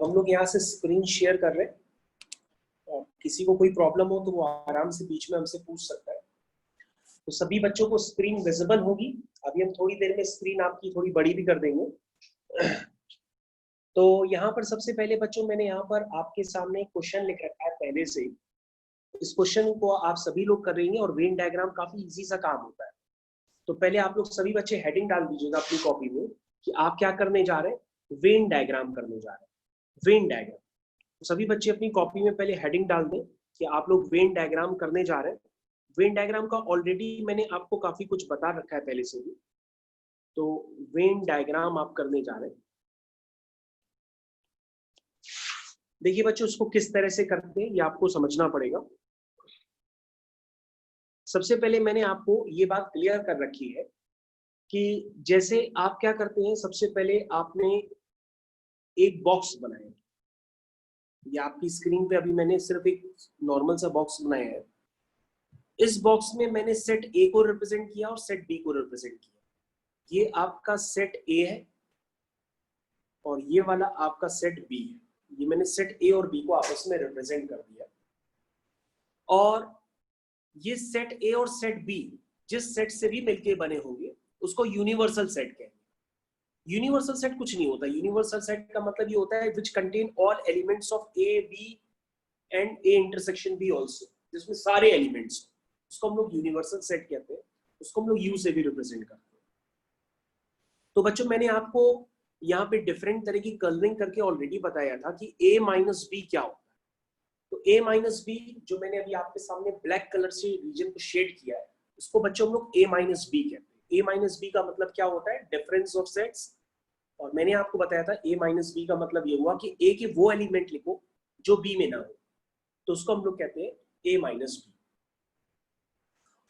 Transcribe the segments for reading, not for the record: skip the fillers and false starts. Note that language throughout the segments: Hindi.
अब हम लोग यहाँ से स्क्रीन शेयर कर रहे हैं और किसी को कोई प्रॉब्लम हो तो वो आराम से बीच में हमसे पूछ सकता है। तो सभी बच्चों को स्क्रीन विजिबल होगी। अभी हम थोड़ी देर में स्क्रीन आपकी थोड़ी बड़ी भी कर देंगे। तो यहाँ पर सबसे पहले बच्चों मैंने यहाँ पर आपके सामने एक क्वेश्चन लिख रखा है पहले से ही। इस क्वेश्चन को आप सभी लोग कर रहेंगे और वेन डायग्राम काफी इजी सा काम होता है। तो पहले आप लोग सभी बच्चे हेडिंग डाल दीजिएगा अपनी कॉपी में कि आप क्या करने जा रहे हैं, वेन डायग्राम करने जा रहे हैं। वेन डायग्राम, तो सभी बच्चे अपनी कॉपी में पहले हेडिंग डाल दें कि आप लोग वेन डायग्राम करने जा रहे हैं। वेन डायग्राम का ऑलरेडी मैंने आपको काफी कुछ बता रखा है पहले से भी। तो वेन डायग्राम आप करने जा रहे हैं। देखिए बच्चों, उसको किस तरह से करते हैं ये आपको समझना पड़ेगा। सबसे पहले मैंने आपको ये बात क्लियर कर रखी है कि जैसे आप क्या करते हैं, सबसे पहले आपने एक बॉक्स बनाया। ये आपकी स्क्रीन पे अभी मैंने सिर्फ एक नॉर्मल सा बॉक्स बनाया है। इस बॉक्स में मैंने सेट ए को रिप्रेजेंट किया और सेट बी को रिप्रेजेंट किया। ये आपका सेट ए है और ये वाला आपका सेट बी है। ये मैंने सेट ए और बी को आपस में रिप्रेजेंट कर दिया। और ये सेट ए और सेट बी जिस सेट से भी मिलके बने होंगे उसको यूनिवर्सल सेट कहेंगे। यूनिवर्सल सेट कुछ नहीं होता। यूनिवर्सल सेट का मतलब ये होता है which contain all elements of A B and A intersection B also, जिसमें सारे एलिमेंट्स, उसको हम लोग यूनिवर्सल सेट कहते हैं। उसको हम लोग यू से भी रिप्रेजेंट करते हैं। तो बच्चों मैंने आपको यहाँ पे डिफरेंट तरह की कलरिंग करके ऑलरेडी बताया था कि ए माइनस बी क्या होता है। तो ए माइनस बी जो मैंने अभी आपके सामने ब्लैक कलर से रीजन को शेड किया है, उसको बच्चों हम लोग ए माइनस बी कहते हैं। ए माइनस बी का मतलब क्या होता है, डिफरेंस ऑफ सेट्स। और मैंने आपको बताया था ए माइनस बी का मतलब ये हुआ कि ए के वो एलिमेंट लिखो जो बी में ना हो, तो उसको हम लोग कहते हैं ए माइनस बी।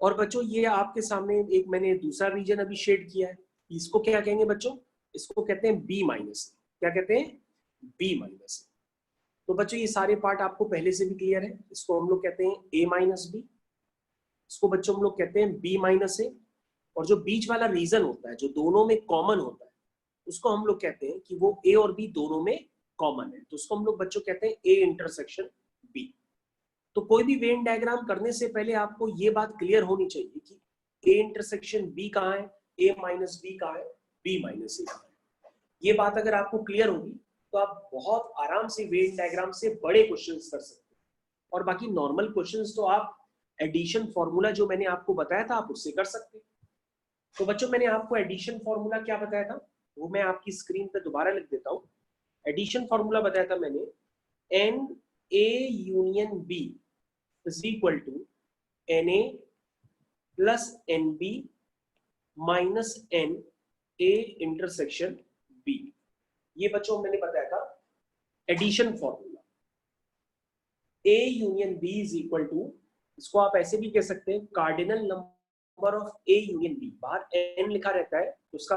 और बच्चों ये आपके सामने एक मैंने दूसरा रीजन अभी शेड किया है, इसको क्या कहेंगे बच्चों, इसको कहते हैं बी माइनस। क्या कहते हैं, बी माइनस। तो बच्चों ये सारे पार्ट आपको पहले से भी क्लियर है। इसको हम लोग कहते हैं ए माइनस बी, इसको बच्चों हम लोग कहते हैं बी माइनस ए। और जो बीच वाला रीजन होता है जो दोनों में कॉमन होता है, उसको हम लोग कहते हैं कि वो ए और बी दोनों में कॉमन है, तो उसको हम लोग बच्चों कहते हैं ए इंटरसेक्शन बी। तो कोई भी वेन डायग्राम करने से पहले आपको ये बात क्लियर होनी चाहिए कि ए इंटरसेक्शन बी कहाँ है, ए माइनस बी कहाँ है, बी माइनस ए कहाँ है। ये बात अगर आपको क्लियर होगी तो आप बहुत आराम से वेन डायग्राम से बड़े क्वेश्चंस कर सकते हैं। और बाकी नॉर्मल क्वेश्चंस तो आप एडिशन फॉर्मूला जो मैंने आपको बताया था आप उससे कर सकते हैं। तो बच्चों मैंने आपको एडिशन फॉर्मूला क्या बताया था वो मैं आपकी स्क्रीन पे दोबारा लिख देता हूं। एडिशन फॉर्मूला बताया था मैंने, n A union B is equal to n A plus n B minus n A intersection B. ये बच्चों मैंने बताया था addition formula. A union B is equal to, इसको आप ऐसे भी कह सकते हैं cardinal number of A union B. बाहर एन लिखा रहता है तो उसका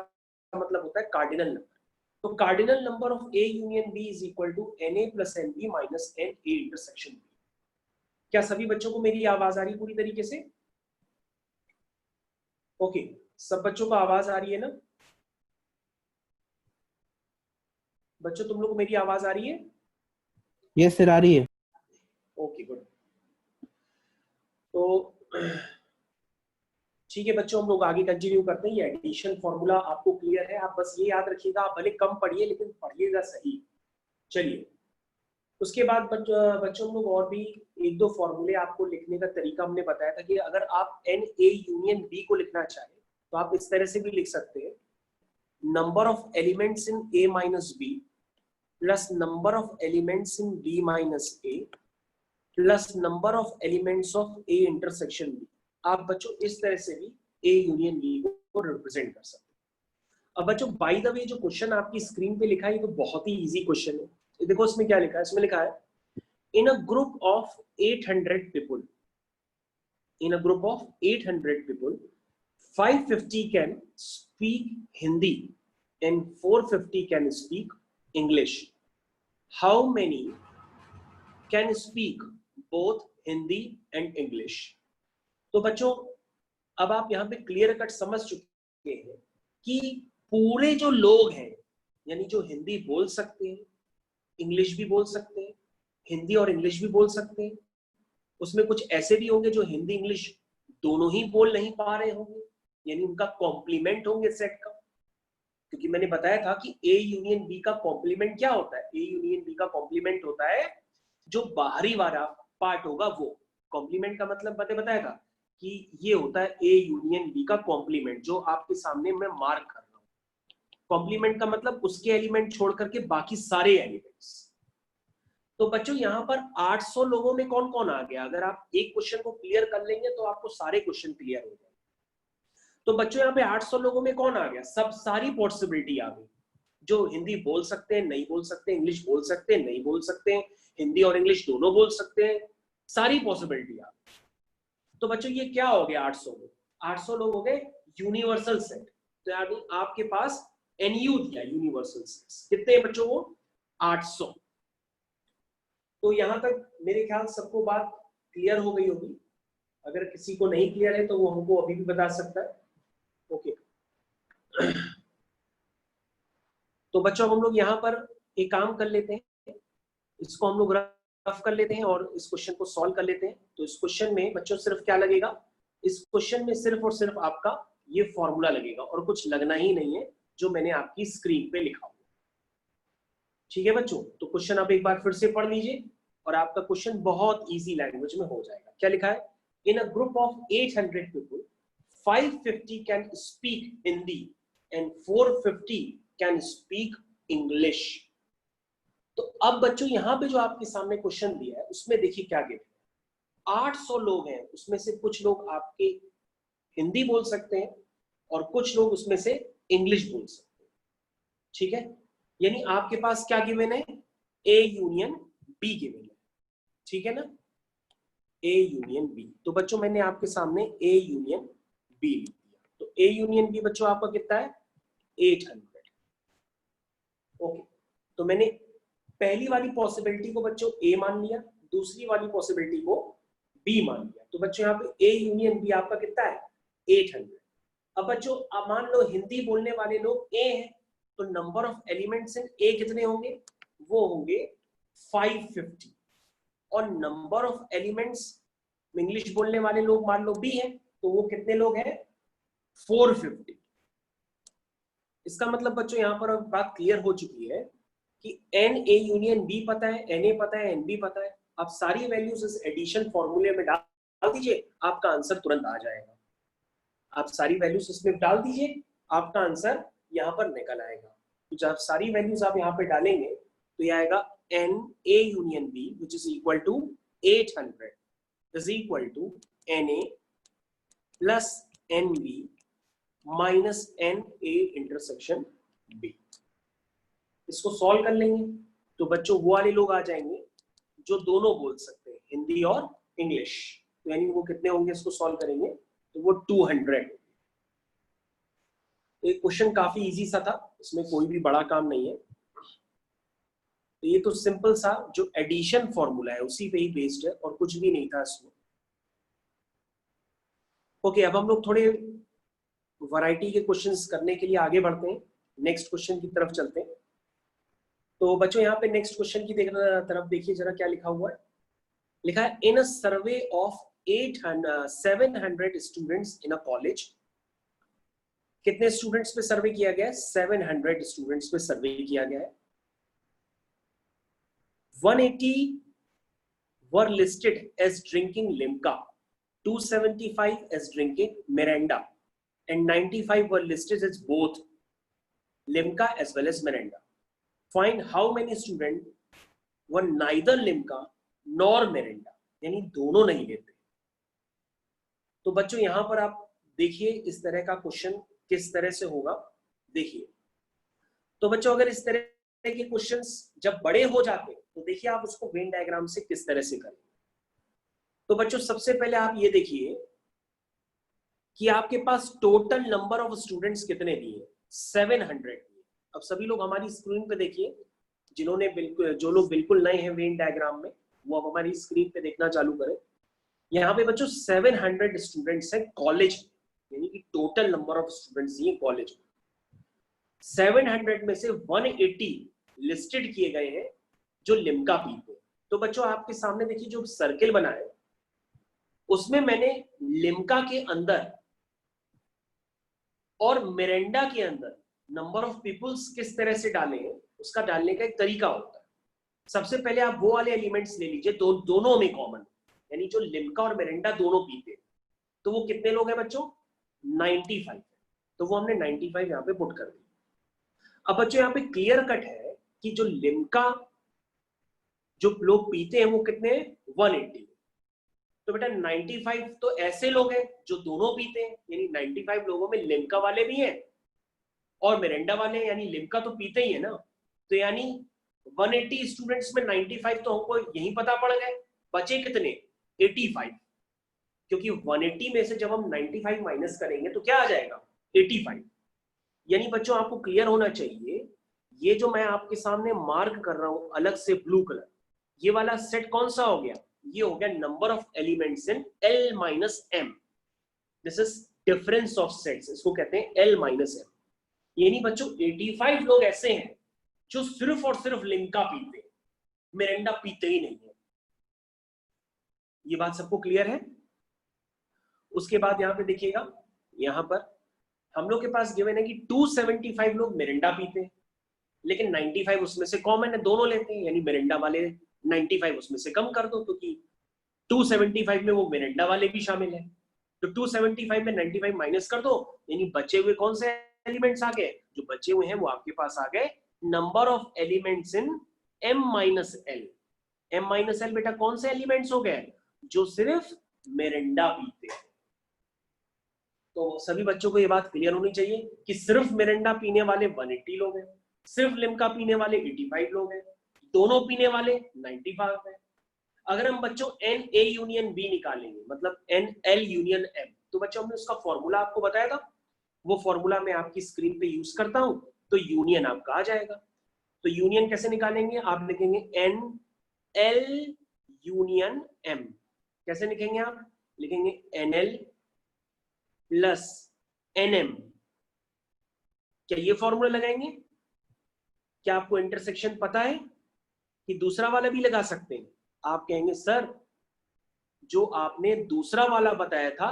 मतलब होता है कार्डिनल नंबर। तो cardinal number of A union B is equal to n A plus n B minus n A intersection B. क्या सभी बच्चों को मेरी आवाज आ रही है पूरी तरीके से? ओके, सब बच्चों को आवाज आ रही है ना? बच्चों तुम लोग को मेरी आवाज आ रही है? यस सर, आ रही है। Okay good. तो ठीक है बच्चों, हम लोग आगे कंटिन्यू करते हैं। ये एडिशन फॉर्मूला आपको क्लियर है, आप बस ये याद रखिएगा, आप भले कम पढ़िए लेकिन पढ़िएगा सही। चलिए उसके बाद बच्चों हम लोग और भी एक दो फॉर्मूले आपको लिखने का तरीका हमने बताया था कि अगर आप एन ए यूनियन बी को लिखना चाहें तो आप इस तरह से भी लिख सकते हैं, number of elements in A minus B plus number of elements in B minus A plus number of elements of A intersection B. आप बच्चों इस तरह से भी ए यूनियन बी को रिप्रेजेंट कर सकते हैं। अब बच्चों बाय द वे जो क्वेश्चन आपकी स्क्रीन पे लिखा है ये तो बहुत ही इजी क्वेश्चन है। देखो इसमें क्या लिखा है, इसमें लिखा है in a group of 800 people, in a group of 800 people 550 can speak Hindi and 450 can speak English. How many can speak both Hindi and English? तो बच्चों अब आप यहां पे क्लियर कट समझ चुके हैं कि पूरे जो लोग हैं यानी जो हिंदी बोल सकते हैं इंग्लिश भी बोल सकते हैं, हिंदी और इंग्लिश भी बोल सकते हैं। उसमें कुछ ऐसे भी होंगे जो हिंदी इंग्लिश दोनों ही बोल नहीं पा रहे होंगे, यानी उनका कॉम्प्लीमेंट होंगे सेट का। क्योंकि मैंने बताया था कि ए यूनियन बी का कॉम्प्लीमेंट क्या होता है, ए यूनियन बी का कॉम्प्लीमेंट होता है जो बाहरी वाला पार्ट होगा वो। कॉम्प्लीमेंट का मतलब मैंने बताया था कि ये होता है ए यूनियन बी का कॉम्प्लीमेंट, जो आपके सामने मैं मार्क कर रहा हूं। कॉम्प्लीमेंट का मतलब उसके एलिमेंट छोड़ करके बाकी सारे एलिमेंट्स। तो बच्चों यहाँ पर 800 लोगों में कौन कौन आ गया? अगर आप एक क्वेश्चन को क्लियर कर लेंगे तो आपको सारे क्वेश्चन क्लियर हो जाएंगे। तो बच्चों यहाँ पे 800 लोगों में कौन आ गया? सब सारी पॉसिबिलिटी आ गई, जो हिंदी बोल सकते हैं, नहीं बोल सकते, इंग्लिश बोल सकते हैं, नहीं बोल सकते हैं, हिंदी और इंग्लिश दोनों बोल सकते हैं, सारी पॉसिबिलिटी आ गई। तो बच्चों ये क्या हो गया? 800 लोग, 800 लोग हो गए यूनिवर्सल सेट। तो यानी आपके पास एनयू दिया यूनिवर्सल सेट्स कितने बच्चों को? 800। तो यहां तक मेरे ख्याल सबको बात क्लियर हो गई होगी। अगर किसी को नहीं क्लियर है तो वो हमको अभी भी बता सकता है। ओके तो बच्चों हम लोग यहाँ पर एक काम कर लेते हैं, इसको हम लोग रफ कर लेते हैं और इस क्वेश्चन को सॉल्व कर लेते हैं। तो इस क्वेश्चन में बच्चों सिर्फ क्या लगेगा? इस क्वेश्चन में सिर्फ और सिर्फ आपका ये फॉर्मूला लगेगा और कुछ लगना ही नहीं है, जो मैंने आपकी स्क्रीन पे लिखा हुआ। ठीक है बच्चों, तो क्वेश्चन आप एक बार फिर से पढ़ लीजिए और आपका क्वेश्चन बहुत इजी लैंग्वेज में हो जाएगा। क्या लिखा है? In a group of 800 people 550 can speak Hindi and 450 can speak English. तो अब बच्चों यहाँ पे जो आपके सामने क्वेश्चन दिया है उसमें देखिए क्या गिवन है। 800 लोग हैं, उसमें से कुछ लोग आपके हिंदी बोल सकते हैं और कुछ लोग उसमें से इंग्लिश बोल सकते हैं। ठीक है, यानी आपके पास क्या गिवन है? ए यूनियन बी गिवन है। ठीक है ना, ए यूनियन बी। तो बच्चों मैंने आपके सामने ए यूनियन बी लिख दिया। तो ए यूनियन बी बच्चों आपका कितना है? 800। ओके, तो मैंने पहली वाली पॉसिबिलिटी को बच्चों ए मान लिया, दूसरी वाली पॉसिबिलिटी को बी मान लिया। तो बच्चों यहाँ पे ए यूनियन बी आपका कितना है? 800। अब बच्चों अब मान लो हिंदी बोलने वाले लोग ए हैं, तो नंबर ऑफ एलिमेंट्स इन ए कितने होंगे? वो होंगे 550। और नंबर ऑफ एलिमेंट्स इंग्लिश बोलने वाले लोग मान लो बी हैं, तो वो कितने लोग हैं? 450। इसका मतलब बच्चों यहाँ पर बात क्लियर हो चुकी है कि एन ए यूनियन बी पता है, एन ए पता है, एन बी पता है। आप सारी वैल्यूज इस एडिशन फॉर्मूले में डाल दीजिए, आपका आंसर तुरंत आ जाएगा। आप सारी वैल्यूज इसमें डाल दीजिए, आपका आंसर यहाँ पर निकल आएगा। तो जब सारी वैल्यूज आप यहाँ पे डालेंगे तो ये आएगा n A union B which is equal to 800 is equal to n A plus n B minus n A intersection B. इसको सॉल्व कर लेंगे तो बच्चों वो वाले लोग आ जाएंगे जो दोनों बोल सकते हैं, हिंदी और इंग्लिश। तो यानी वो कितने होंगे? इसको सॉल्व करेंगे तो वो 200। एक क्वेश्चन काफी इजी सा था, इसमें कोई भी बड़ा काम नहीं है। तो ये तो सिंपल सा जो एडिशन फॉर्मूला है उसी पे ही बेस्ड है और कुछ भी नहीं था इसमें। ओके, अब हम लोग थोड़े वैरायटी के क्वेश्चंस करने के लिए आगे बढ़ते हैं, नेक्स्ट क्वेश्चन की तरफ चलते हैं। तो बच्चों यहाँ पे नेक्स्ट क्वेश्चन की तरफ देखिए जरा क्या लिखा हुआ है। लिखा है in a survey of 700 students in a college. कितने स्टूडेंट्स पे सर्वे किया गया है? 700 स्टूडेंट्स पे सर्वे किया गया है। 180 were listed as drinking Limca, 275 as drinking Miranda, and 95 were listed as both Limca as well as Miranda. Find how many students were neither Limca nor Miranda, यानी दोनों नहीं लेते। तो बच्चों यहां पर आप देखिए इस तरह का क्वेश्चन किस तरह से होगा। देखिए, तो बच्चों अगर इस तरह के क्वेश्चंस जब बड़े हो जाते तो देखिए आप उसको वेन डायग्राम से किस तरह से करें। तो बच्चों सबसे पहले आप ये देखिए कि आपके पास टोटल नंबर ऑफ स्टूडेंट्स कितने दिए? 700 दिए। अब सभी लोग हमारी स्क्रीन पे देखिए, जिन्होंने बिल्कुल जो लोग बिल्कुल नए हैं वेन डायग्राम में वो अब हमारी स्क्रीन पे देखना चालू करें। यहाँ पे बच्चों 700 स्टूडेंट्स हैं कॉलेज, यानी कि टोटल नंबर ऑफ स्टूडेंट्स ये कॉलेज में। 700 में से 180 लिस्टेड किए गए हैं जो लिम्का पीते हैं। तो बच्चों आपके सामने देखिए जो सर्किल बना है उसमें मैंने लिम्का के अंदर और मिरिंडा के अंदर नंबर ऑफ पीपल्स किस तरह से डाले हैं उसका डालने का एक तरीका होता है। सबसे पहले आप वो वाले एलिमेंट्स ले लीजिए दोनों में कॉमन, यानी जो लिम्का और मिरिंडा दोनों पीते हैं, तो वो कितने लोग हैं बच्चों? 95। तो वो हमने 95 यहाँ पे पुट कर दिया। अब बच्चों यहाँ पे क्लियर कट है कि जो लिम्का जो लोग पीते हैं वो कितने हैं? 180। तो बेटा 95 तो ऐसे लोग हैं जो दोनों पीते हैं, यानी 95 लोगों में लिम्का वाले भी हैं और मिरिंडा वाले, यानी लिम्का तो पीते ही है ना। तो यानी 180 स्टूडेंट्स में 95 तो हमको यही पता पड़ गए, बचे कितने? 85। क्योंकि 180 में से जब हम 95 माइनस करेंगे तो क्या आ जाएगा? 85। यानी बच्चों आपको क्लियर होना चाहिए, ये जो मैं आपके सामने मार्क कर रहा हूं अलग से ब्लू कलर, ये वाला सेट कौन सा हो गया? ये हो गया number of elements in L minus M। This is difference of sets, इसको कहते हैं L माइनस M। यानी बच्चों 85 लोग ऐसे हैं जो सिर्फ और सिर्फ लिम्का पीते हैं, मिरिंडा पीते ही नहीं है। ये बात सबको क्लियर है? उसके बाद यहां पे देखिएगा, यहां पर हम लोग के पास गिवन है कि 275 लोग मिरिंडा पीते हैं, लेकिन 95 उसमें से कॉमन है, दोनों लेते हैं, यानी मिरिंडा वाले 95 उसमें से कम कर दो, क्योंकि 275 में वो मिरिंडा वाले भी शामिल है। तो 275 में 95 माइनस कर दो, यानी बचे हुए कौन से एलिमेंट्स आ गए? जो बचे हुए हैं वो आपके पास आ गए number of elements in M minus L. M minus L बेटा कौन से एलिमेंट्स हो गए? जो सिर्फ मिरिंडा पीते हैं। तो सभी बच्चों को ये बात क्लियर होनी चाहिए कि सिर्फ मिरिंडा पीने वाले 180 लोग हैं, सिर्फ लिम्का पीने वाले 85 लोग हैं, दोनों पीने वाले 95 हैं। अगर हम बच्चों एन ए यूनियन बी निकालेंगे, मतलब एन एल यूनियन एम, तो बच्चों हमने उसका फॉर्मूला आपको बताया था, वो फॉर्मूला मैं आपकी स्क्रीन पे यूज करता हूं, तो यूनियन आपका आ जाएगा। तो यूनियन कैसे निकालेंगे? आप लिखेंगे एन एल यूनियन एम। कैसे लिखेंगे आप? लिखेंगे n L plus n M. क्या ये फॉर्मूला लगाएंगे? क्या आपको इंटरसेक्शन पता है कि दूसरा वाला भी लगा सकते हैं? आप कहेंगे सर जो आपने दूसरा वाला बताया था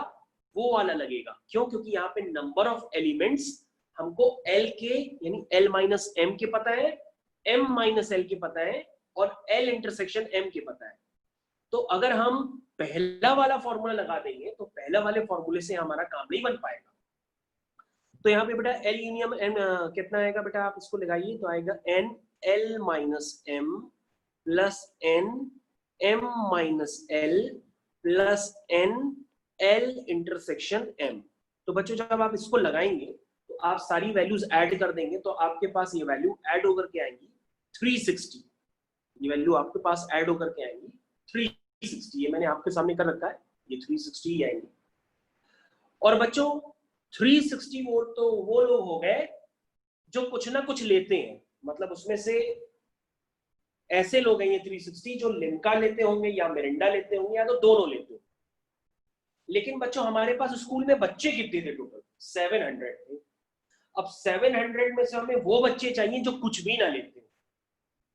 वो वाला लगेगा। क्यों? क्योंकि यहाँ पे नंबर ऑफ एलिमेंट्स हमको L के यानी L माइनस M के पता है, M माइनस L के पता है, और L इंटरसेक्शन M के पता है। तो अगर हम पहला वाला फॉर्मूला लगा देंगे तो पहला वाले फॉर्मूले से हमारा काम नहीं बन पाएगा। तो यहाँ पे बेटा L यूनियन M कितना आएगा बेटा? आप इसको लगाइए तो आएगा N L minus M plus N M minus L plus N L intersection M। तो बच्चों जब आप इसको लगाएंगे तो आप सारी वैल्यूज ऐड कर देंगे तो आपके पास ये वैल्यू ऐड होकर के आएंगी 360। ये वैल्यू आपके पास ऐड होकर के आएंगी 360। ये मैंने आपके सामने कर रखा है, ये 360 ही आएंगी। और बच्चों 360 वोल्ट तो वो लोग हो गए जो कुछ ना कुछ लेते हैं, मतलब उसमें से ऐसे लोग हैं ये 360 जो लिम्का लेते होंगे या मिरिंडा लेते होंगे या तो दोनों लेते होंगे। लेकिन बच्चों हमारे पास स्कूल में बच्चे कितने थे? टोटल 700 थे। अब 700 में से हमें वो बच्चे चाहिए जो कुछ भी ना लेते हो,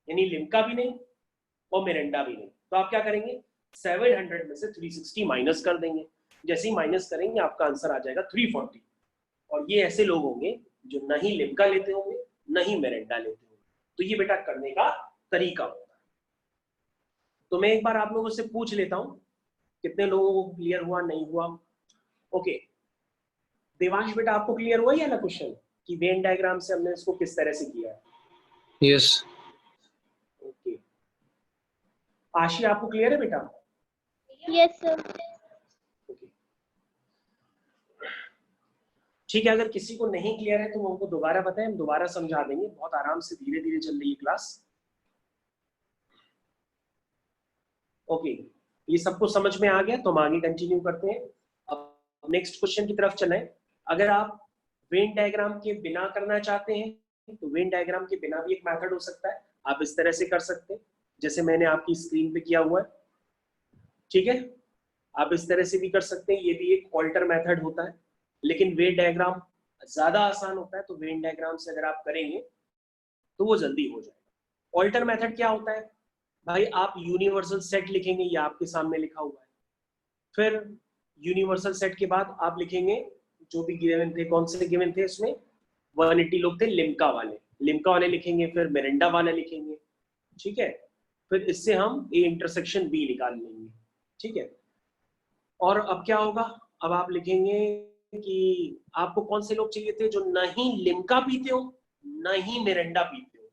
यानी लिम्का भी नहीं और मिरिंडा भी नहीं। तो आप क्या करेंगे? 700 में से 360 माइनस कर देंगे। जैसे ही माइनस करेंगे आपका आंसर आ जाएगा 340। और ये ऐसे लोग होंगे जो नहीं लिम्का लेते होंगे नहीं मिरिंडा लेते होंगे। तो ये बेटा करने का तरीका होता है। तो मैं एक बार आप लोगों से पूछ लेता हूं कितने लोगों को क्लियर हुआ नहीं हुआ। ओके देवांश बेटा आपको क्लियर हुआ या ना क्वेश्चन कि वेन डायग्राम से हमने इसको किस तरह से किया है? यस। ओके आशी आपको क्लियर है बेटा? Yes sir. ठीक है, अगर किसी को नहीं क्लियर है तो वो हमको दोबारा बताएं, हम दोबारा समझा देंगे। बहुत आराम से धीरे धीरे चल रही है क्लास। ओके ये सबको समझ में आ गया तो हम आगे कंटिन्यू करते हैं। अब नेक्स्ट क्वेश्चन की तरफ चलें। अगर आप वेन डायग्राम के बिना करना चाहते हैं तो वेन डायग्राम के बिना भी एक मेथड हो सकता है। आप इस तरह से कर सकते हैं जैसे मैंने आपकी स्क्रीन पे किया हुआ है, ठीक है? आप इस तरह से भी कर सकते हैं, ये भी एक ऑल्टर मेथड होता है। लेकिन वेन डायग्राम ज्यादा आसान होता है, तो वेन डायग्राम से अगर आप करेंगे तो वो जल्दी हो जाएगा। ऑल्टर मेथड क्या होता है? भाई आप यूनिवर्सल सेट लिखेंगे, ये आपके सामने लिखा हुआ है। फिर यूनिवर्सल सेट के बाद आप लिखेंगे जो भी गिवन थे, कौन से गिवन थे इसमें, 180 लोग थे लिम्का वाले, लिम्का वाले लिखेंगे, फिर मिरिंडा वाले लिखेंगे, ठीक है। फिर इससे हम ए इंटरसेक्शन बी निकाल लेंगे, ठीक है। और अब क्या होगा, अब आप लिखेंगे कि आपको कौन से लोग चाहिए थे जो ना ही लिम्का पीते हो ना ही मिरिंडा पीते हो।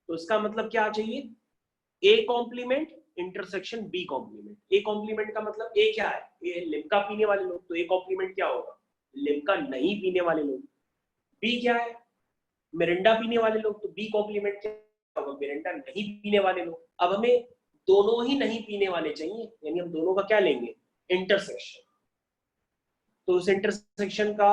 तो इसका मतलब क्या चाहिए, A complement intersection B complement. A complement का मतलब ए क्या है, ए लिम्का पीने वाले लोग, तो ए कॉम्प्लीमेंट क्या होगा, लिम्का नहीं पीने वाले लोग। बी क्या है, मिरिंडा पीने वाले लोग, तो बी कॉम्प्लीमेंट क्या होगा, मिरिंडा नहीं पीने वाले लोग। अब हमें दोनों ही नहीं पीने वाले चाहिए, यानी हम दोनों का क्या लेंगे, इंटरसेक्शन। तो उस इंटरसेक्शन का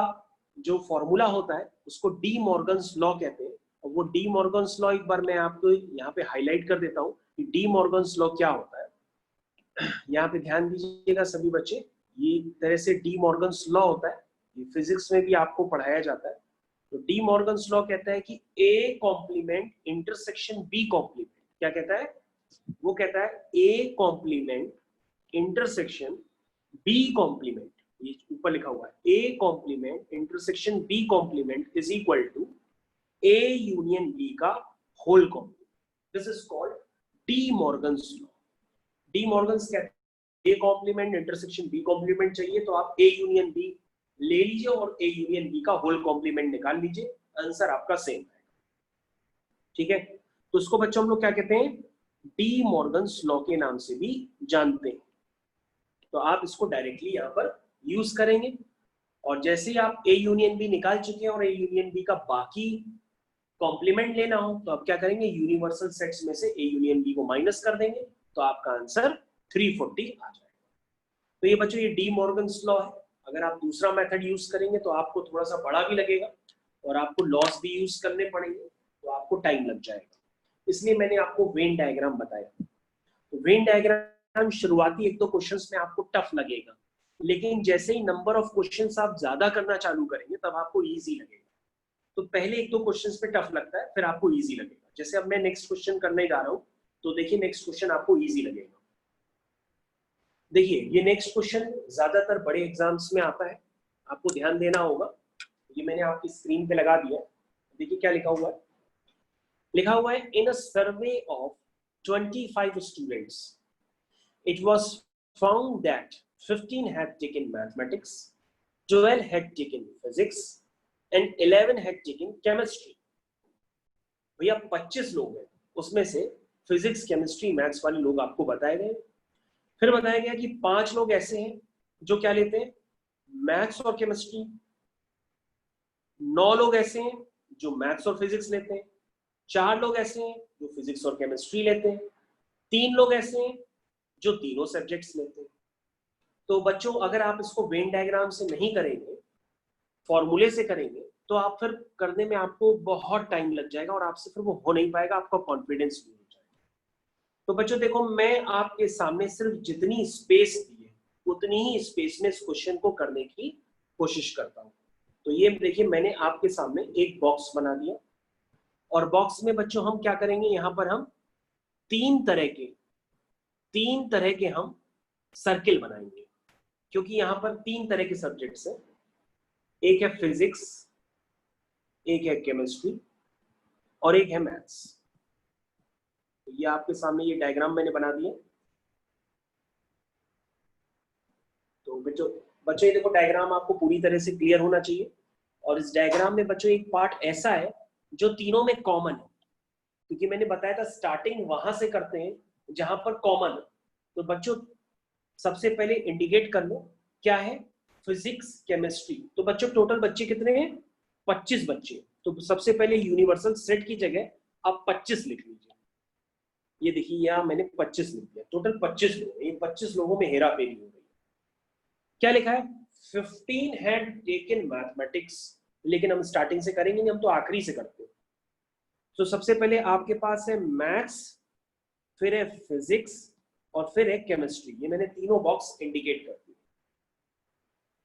जो फॉर्मूला होता है उसको डी मॉर्गन्स लॉ कहते हैं। और वो डी मॉर्गन्स लॉ एक बार मैं आपको यहाँ पे हाईलाइट कर देता हूँ कि डी मॉर्गन्स लॉ क्या होता है। यहाँ पे ध्यान दीजिएगा सभी बच्चे, ये तरह से डी मॉर्गन्स लॉ होता है, ये फिजिक्स में भी आपको पढ़ाया जाता है। तो डी मॉर्गन्स लॉ कहता है कि A complement intersection B complement, क्या कहता है, वो कहता है A complement intersection B complement, ये ऊपर लिखा हुआ है, A complement intersection B complement is equal to A union B का whole complement. This is called De Morgan's law. De Morgan's कहते हैं A complement intersection B complement चाहिए तो आप ए यूनियन बी ले लीजिए और ए यूनियन बी का होल कॉम्प्लीमेंट निकाल लीजिए, आंसर आपका सेम है, ठीक है। तो इसको बच्चों हम लोग क्या कहते हैं, डी मॉर्गन्स लॉ के नाम से भी जानते हैं। तो आप इसको डायरेक्टली यहाँ पर यूज करेंगे, और जैसे ही आप ए यूनियन बी निकाल चुके हैं और ए यूनियन बी का बाकी कॉम्प्लीमेंट लेना हो तो आप क्या करेंगे, यूनिवर्सल सेट्स में से ए यूनियन बी को माइनस कर देंगे, तो आपका आंसर 340 आ जाएगा। तो ये बच्चों ये डी मॉर्गन्स लॉ है। अगर आप दूसरा मेथड यूज करेंगे तो आपको थोड़ा सा बड़ा भी लगेगा और आपको लॉस भी यूज करने पड़ेंगे, तो आपको टाइम लग जाएगा। इसलिए मैंने आपको वेन डायग्राम बताया। तो वेन डायग्राम शुरुआती एक दो क्वेश्चंस में आपको टफ लगेगा, लेकिन जैसे ही नंबर ऑफ क्वेश्चंस आप ज्यादा करना चालू करेंगे तब आपको इजी लगेगा। तो पहले एक दो क्वेश्चंस पे टफ लगता है, फिर आपको इजी लगेगा। जैसे अब मैं नेक्स्ट क्वेश्चन करने जा रहा हूं, तो देखिए नेक्स्ट क्वेश्चन आपको इजी लगेगा। देखिए ये नेक्स्ट क्वेश्चन ज्यादातर बड़े एग्जाम्स में आता है, आपको ध्यान देना होगा। ये मैंने आपकी स्क्रीन पे लगा दिया, देखिए क्या लिखा हुआ है। लिखा हुआ है in a survey of 25 students it was found that 15 had taken mathematics, 12 had taken physics and 11 had taken chemistry। भैया 25 लोग हैं, उसमें से फिजिक्स केमिस्ट्री मैथ्स वाले लोग आपको बताए गए। फिर बताया गया कि 5 लोग ऐसे हैं जो क्या लेते हैं, मैथ्स और केमिस्ट्री। 9 लोग ऐसे हैं जो मैथ्स और फिजिक्स लेते हैं। 4 लोग ऐसे हैं जो फिजिक्स और केमिस्ट्री लेते हैं। 3 लोग ऐसे हैं जो तीनों सब्जेक्ट्स लेते हैं। तो बच्चों अगर आप इसको वेन डायग्राम से नहीं करेंगे, फॉर्मूले से करेंगे, तो आप फिर करने में आपको बहुत टाइम लग जाएगा और आपसे फिर वो हो नहीं पाएगा, आपका कॉन्फिडेंस भी हो जाएगा। तो बच्चों देखो, मैं आपके सामने सिर्फ जितनी स्पेस दी है उतनी ही स्पेस में इस क्वेश्चन को करने की कोशिश करता हूँ। तो ये देखिए मैंने आपके सामने एक बॉक्स बना दिया, और बॉक्स में बच्चों हम क्या करेंगे, यहाँ पर हम तीन तरह के हम सर्किल बनाएंगे, क्योंकि यहाँ पर 3 तरह के सब्जेक्ट्स हैं, एक है फिजिक्स, एक है केमिस्ट्री और एक है मैथ्स। तो ये आपके सामने ये डायग्राम मैंने बना दिया। तो बच्चों ये देखो डायग्राम आपको पूरी तरह से क्लियर होना चाहिए, और इस डायग्राम में बच्चों एक पार्ट ऐसा है जो तीनों में कॉमन है, क्योंकि मैंने बताया था स्टार्टिंग वहां से करते हैं जहां पर कॉमन है। तो बच्चों सबसे पहले इंडिकेट कर लो क्या है, फिजिक्स केमिस्ट्री। तो बच्चों टोटल बच्चे कितने हैं, 25 बच्चे। तो सबसे पहले यूनिवर्सल सेट की जगह आप 25 लिख लीजिए। ये देखिए यहाँ मैंने 25 लिख दिया, टोटल 25 लोग। ये 25 लोगों में हेरा फेरी हो गई। क्या लिखा है, 15 had taken mathematics, लेकिन हम स्टार्टिंग से करेंगे नहीं, हम तो आखिरी से करते हैं। तो सबसे पहले आपके पास है मैथ्स, फिर है फिजिक्स और फिर है केमिस्ट्री। ये मैंने तीनों बॉक्स इंडिकेट कर दिए।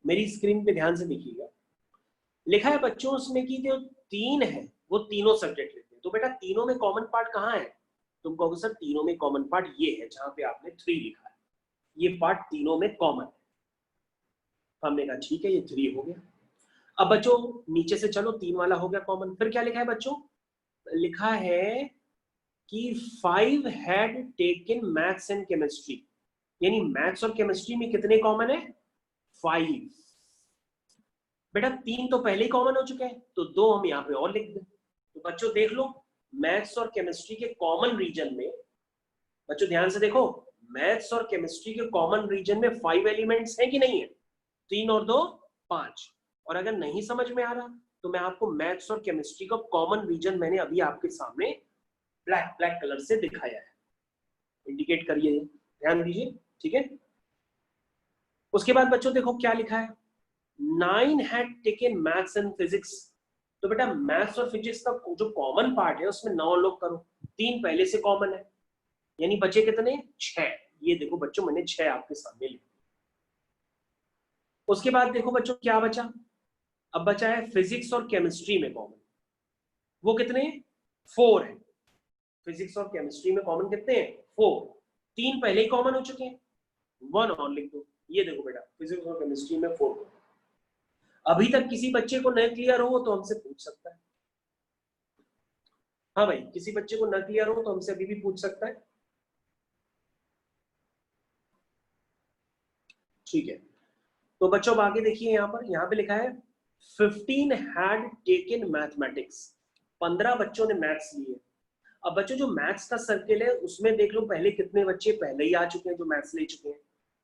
मेरी स्क्रीन पे ध्यान से देखिएगा, लिखा है बच्चों उसमें कि जो 3 है वो तीनों सब्जेक्ट लेते हैं। तो बेटा तीनों में कॉमन पार्ट कहाँ है, तुम कहोगे सर तीनों में कॉमन पार्ट ये है जहां पे आपने 3 लिखा है, ये पार्ट तीनों में कॉमन है। हमने कहा ठीक है, ये 3 हो गया। अब बच्चों नीचे से चलो, 3 वाला हो गया कॉमन। फिर क्या लिखा है बच्चों? लिखा है कि 5 had taken maths and chemistry, यानी मैथ्स और केमिस्ट्री में कितने कॉमन है? 5। बेटा 3 तो पहले ही कॉमन हो चुके हैं, तो 2 हम यहाँ पे और लिख दें। तो बच्चों देख लो, मैथ्स और केमिस्ट्री के कॉमन रीजन में, बच्चों ध्यान से देखो, मैथ्स और केमिस्ट्री के कॉमन रीजन में 5 एलिमेंट्स हैं कि नहीं है? 3 और 2 5। और अगर नहीं समझ में आ रहा तो मैं आपको मैथ्स और केमिस्ट्री का कॉमन रीजन मैंने अभी आपके सामने ब्लैक कलर से दिखाया है, इंडिकेट करिए, ध्यान दीजिए, ठीक है। उसके बाद बच्चों देखो क्या लिखा है, 9 had taken maths and physics. तो बेटा मैथ्स और फिजिक्स का जो कॉमन पार्ट है उसमें 9 लोग करो, 3 पहले से कॉमन है, यानी बचे कितने? 6। ये देखो बच्चों मैंने 6 आपके सामने लिखा। उसके बाद देखो बच्चों क्या बचा, अब बचा है फिजिक्स और केमिस्ट्री में कॉमन, वो कितने? 4 है। फिजिक्स और केमिस्ट्री में कॉमन कितने हैं? 4। 3 पहले ही कॉमन हो चुके हैं, 1 और लिख दो। ये देखो बेटा फिजिक्स और केमिस्ट्री में 4। अभी तक किसी बच्चे को न क्लियर हो तो हमसे पूछ सकता है। हाँ भाई, किसी बच्चे को न क्लियर हो तो हमसे अभी भी पूछ सकता है, ठीक है। तो बच्चों आगे देखिए, यहाँ पे लिखा है 15 हैड टेकन मैथमेटिक्स। 15 बच्चों ने मैथ्स लिए। अब बच्चों जो मैथ्स का सर्किल है उसमें देख लो पहले कितने बच्चे पहले ही आ चुके हैं जो मैथ्स ले चुके हैं।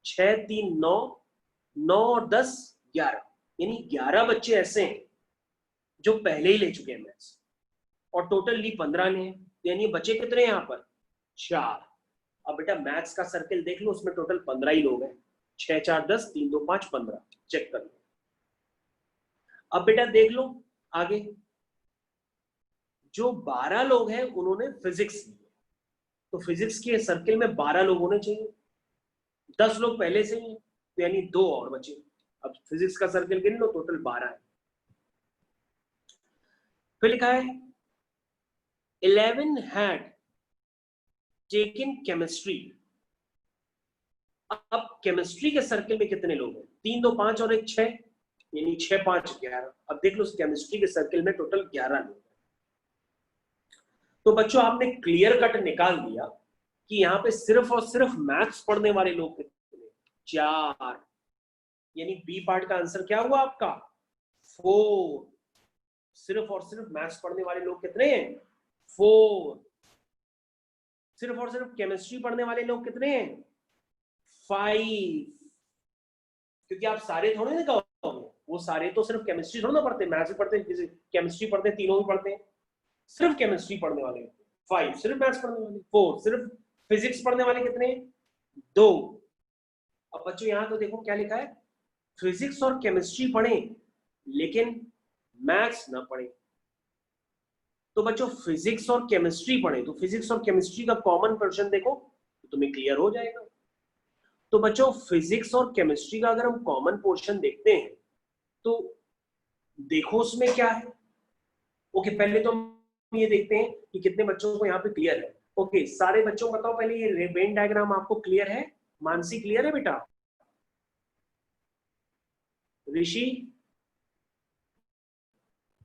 6 3 9, 9 और 10 11, यानी 11 बच्चे ऐसे हैं जो पहले ही ले चुके हैं मैथ्स, और टोटली 15 ने, यानी बचे कितने यहाँ पर? 4। अब बेटा मैथ्स का सर्किल देख लो, उसमें टोटल 15 ही लोग हैं। 6 4 10, 3 2 5, 15, चेक कर लो। अब बेटा देख लो आगे, जो 12 लोग हैं उन्होंने फिजिक्स ली, तो फिजिक्स के सर्किल में 12 लोग होने चाहिए, 10 लोग पहले से ही, तो यानी 2 और बचे। अब फिजिक्स का सर्किल गिन लो, टोटल 12 है। फिर लिखा है 11 हैड टेकन केमिस्ट्री। अब केमिस्ट्री के सर्किल में कितने लोग हैं? 3 2 5 और 1 6, यानी 6 5 11। अब देख लो केमिस्ट्री के सर्किल में टोटल 11 लोग हैं। तो बच्चों आपने क्लियर कट निकाल दिया कि यहाँ पे सिर्फ और सिर्फ मैथ्स पढ़ने वाले लोग कितने? 4, यानी बी पार्ट का आंसर क्या हुआ आपका? 4। सिर्फ और सिर्फ मैथ्स पढ़ने वाले लोग कितने हैं? 4। सिर्फ और सिर्फ केमिस्ट्री पढ़ने वाले लोग कितने हैं? 5। क्योंकि आप सारे थोड़े ना कहोगे, वो सारे तो सिर्फ केमिस्ट्री थोड़ा ना पढ़ते, मैथ्स भी पढ़ते, केमिस्ट्री पढ़ते, तीनों भी पढ़ते हैं। सिर्फ केमिस्ट्री पढ़ने वाले 5, सिर्फ मैथ्स पढ़ने वाले 4, सिर्फ फिजिक्स पढ़ने वाले कितने? 2। अब बच्चों यहां तो देखो क्या लिखा है, फिजिक्स और केमिस्ट्री पढ़ें लेकिन मैथ्स ना पढ़ें। तो बच्चों फिजिक्स और केमिस्ट्री पढ़ें, तो फिजिक्स और केमिस्ट्री का कॉमन पोर्शन देखो तो तुम्हें क्लियर हो जाएगा। तो बच्चों फिजिक्स और केमिस्ट्री का अगर हम कॉमन पोर्शन देखते हैं तो देखो उसमें क्या है। ओके, पहले तो हम ये देखते हैं कि कितने बच्चों को यहाँ पे क्लियर है। ओके, सारे बच्चों को बताओ पहले, ये वेन डायग्राम आपको क्लियर है? मानसी क्लियर है बेटा? ऋषि,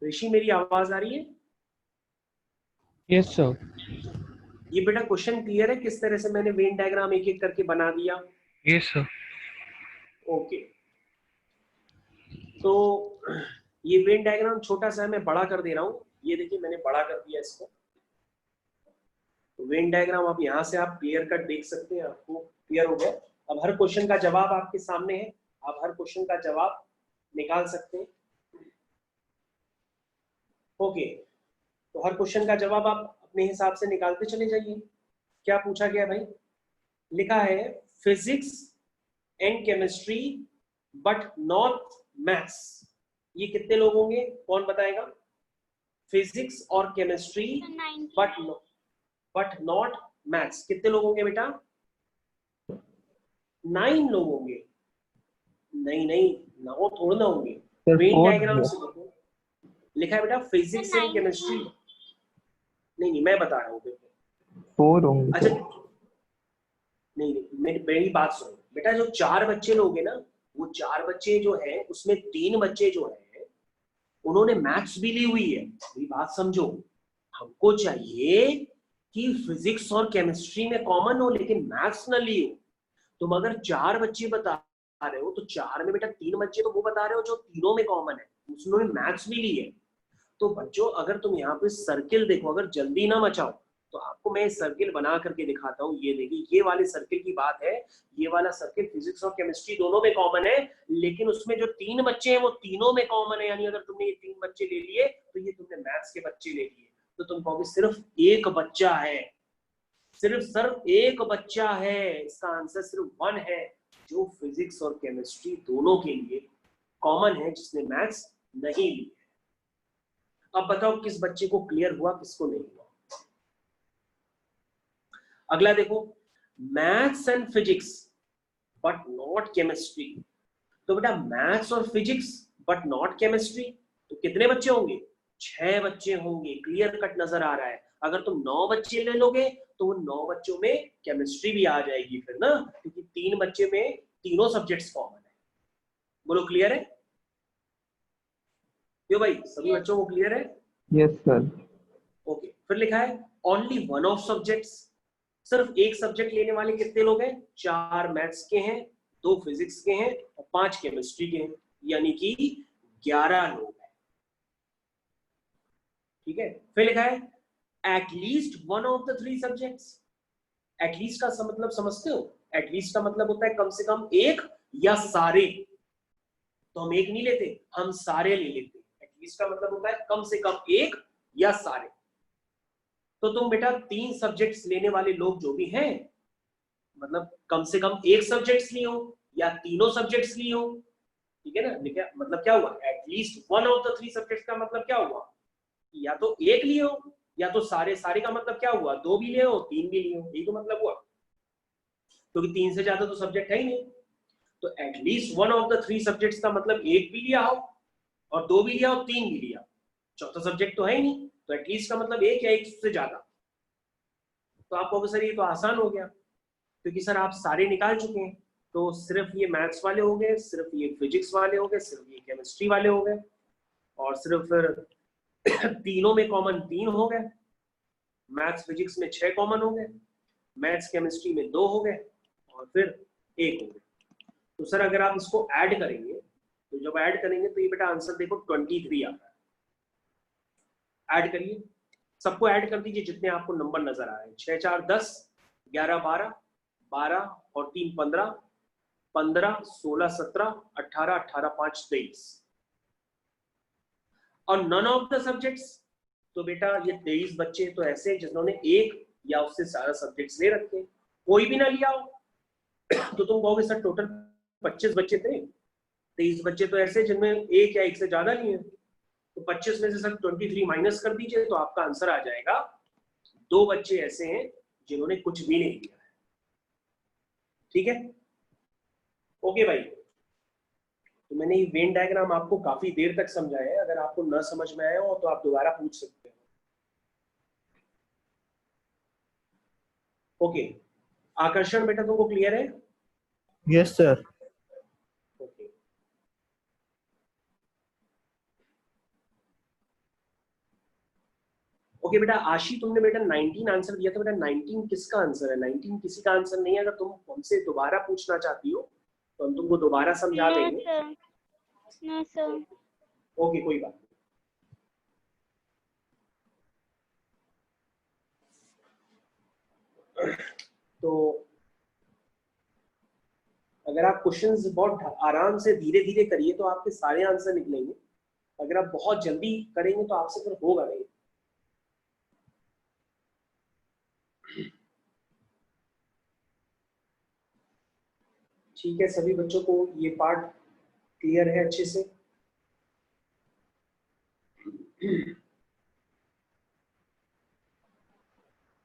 ऋषि मेरी आवाज आ रही है? Yes sir. ये बेटा क्वेश्चन क्लियर है किस तरह से मैंने वेन डायग्राम एक एक करके बना दिया? Yes sir. ओके, तो ये वेन डायग्राम छोटा सा मैं बड़ा कर दे रहा हूं, ये देखिए मैंने बड़ा कर दिया इसको। तो वेन डायग्राम अब यहाँ से आप क्लियर कट देख सकते हैं, आपको क्लियर हो गया। अब हर क्वेश्चन का जवाब आपके सामने है, आप हर क्वेश्चन का जवाब निकाल सकते हैं। ओके, तो हर क्वेश्चन का जवाब आप अपने हिसाब से निकालते चले जाइए। क्या पूछा गया भाई? लिखा है physics and chemistry but not maths. ये कितने लोग होंगे, कौन बताएगा? फिजिक्स और केमिस्ट्री बट नॉट मैथ्स, कितने लोग होंगे बेटा? 9 लोग होंगे। नहीं नहीं, 9 थोड़ा ना होंगे, वेन डायग्राम से देखो, लिखा है बेटा फिजिक्स एंड केमिस्ट्री। नहीं नहीं, मैं बता रहा हूँ, देखो 4 होंगे अच्छा सर। नहीं नहीं, मेरी बात सुनो बेटा, जो 4 बच्चे लोगे ना, वो 4 बच्चे जो हैं उसमें 3 बच्चे जो हैं उन्होंने मैथ्स भी ली हुई है। मेरी बात समझो, हमको चाहिए कि फिजिक्स और केमिस्ट्री में कॉमन हो लेकिन मैथ्स ना ली हो। तुम अगर 4 बच्चे बता रहे हो तो 4 में बेटा 3 बच्चे तो वो बता रहे हो जो तीनों में कॉमन है, उसने मैथ्स भी ली है। तो बच्चों अगर तुम यहाँ पे सर्किल देखो, अगर जल्दी ना मचाओ तो आपको मैं सर्किल बना करके दिखाता हूँ। ये देखिए, ये वाले सर्किल की बात है। ये वाला सर्किल फिजिक्स और केमिस्ट्री दोनों में कॉमन है, लेकिन उसमें जो 3 बच्चे हैं वो तीनों में कॉमन है। यानी अगर तुमने ये 3 बच्चे ले लिए तो ये तुमने मैथ्स के बच्चे ले लिए, तो तुम कहोगे सिर्फ एक बच्चा है, सिर्फ एक बच्चा है। इसका आंसर सिर्फ 1 है, जो फिजिक्स और केमिस्ट्री दोनों के लिए कॉमन है, जिसने मैथ्स नहीं ली है। अब बताओ किस बच्चे को क्लियर हुआ, किसको नहीं हुआ। अगला देखो, maths and physics but not chemistry. तो बेटा मैथ्स और फिजिक्स बट नॉट केमिस्ट्री, तो कितने बच्चे होंगे? 6 बच्चे होंगे। क्लियर कट नजर आ रहा है। अगर तुम 9 बच्चे ले लोगे तो उन 9 बच्चों में केमिस्ट्री भी आ जाएगी फिर ना, क्योंकि 3 बच्चे में तीनों सब्जेक्ट्स कॉमन है। बोलो क्लियर है? क्यों भाई, सभी बच्चों को क्लियर है? Yes sir. ओके, फिर लिखा है ओनली वन ऑफ सब्जेक्ट्स। सिर्फ एक सब्जेक्ट लेने वाले कितने लोग हैं? 4 मैथ्स के हैं, 2 फिजिक्स के हैं और 5 केमिस्ट्री के हैं, यानी कि 11 लोग हैं। ठीक है, फिर लिखा है at least one of the 3 subjects. At least का मतलब समझते हो? एटलीस्ट का मतलब होता है कम से कम एक या सारे। तो हम एक नहीं लेते, हम सारे ले लेते। एटलीस्ट का मतलब होता है कम से कम एक या सारे। तो तुम बेटा 3 सब्जेक्ट्स लेने वाले लोग जो भी हैं, मतलब कम से कम एक सब्जेक्ट्स लिए हो या तीनों सब्जेक्ट्स लिए हो। ठीक है ना? क्या मतलब, क्या हुआ? At least one of the 3 subjects का मतलब क्या हुआ? या तो एक लिए हो या तो सारे। सारे का मतलब क्या हुआ? 2 भी लिए हो, 3 भी लिए हो, यही तो मतलब हुआ, क्योंकि 3 से ज्यादा तो सब्जेक्ट है ही नहीं। तो at least one of the 3 subjects का मतलब एक भी लिया हो और 2 भी लिया हो, 3 भी लिया, चौथा सब्जेक्ट तो है ही नहीं। तो एटलीस्ट का मतलब एक या एक से ज्यादा। तो आप कहोगे सर ये तो आसान हो गया, क्योंकि सर आप सारे निकाल चुके हैं। तो सिर्फ ये मैथ्स वाले हो गए, सिर्फ ये फिजिक्स वाले हो गए, सिर्फ ये केमिस्ट्री वाले हो गए, और सिर्फ फिर तीनों में कॉमन 3 हो गए। मैथ्स फिजिक्स में 6 कॉमन हो गए, मैथ्स केमिस्ट्री में 2 हो गए और फिर 1 हो गए। तो सर अगर आप इसको ऐड करेंगे, तो जब ऐड करेंगे तो ये बेटा आंसर देखो 23 आता है। ऐड करिए, सबको ऐड कर दीजिए जितने आपको नंबर नजर आ रहे हैं। 6 4 10, 11 12, 12 और 3 15, 15 16 17 18, 18 5 23। और नन ऑफ द सब्जेक्ट्स, तो बेटा ये 23 बच्चे तो ऐसे हैं जिन्होंने एक या उससे ज्यादा सब्जेक्ट्स ले रखे हैं। कोई भी ना लिया हो तो तुम कहोगे सर टोटल 25 बच्चे थे, 23 बच्चे तो ऐसे जिनमें एक या एक से ज्यादा लिए हैं। तो 25 में से सर 23 माइनस कर दीजिए तो आपका आंसर आ जाएगा 2 बच्चे ऐसे हैं जिन्होंने कुछ भी नहीं लिया है। ठीक है, ओके भाई। तो मैंने ये वेन डायग्राम आपको काफी देर तक समझाया है। अगर आपको न समझ में आया हो तो आप दोबारा पूछ सकते हो। ओके, आकर्षण बेटा तुमको क्लियर है? Yes sir. ओके, ओके बेटा आशी, तुमने बेटा 19 आंसर दिया था। बेटा 19 किसका आंसर है? 19 किसी का आंसर नहीं है। अगर तुम हमसे दोबारा पूछना चाहती हो तो हम तुमको दोबारा समझा No, देंगे। sir. No, sir. ओके, कोई बात नहीं। तो अगर आप क्वेश्चंस बहुत आराम से धीरे धीरे करिए तो आपके सारे आंसर निकलेंगे। अगर आप बहुत जल्दी करेंगे तो आपसे फिर होगा नहीं। ठीक है, सभी बच्चों को ये पार्ट क्लियर है अच्छे से?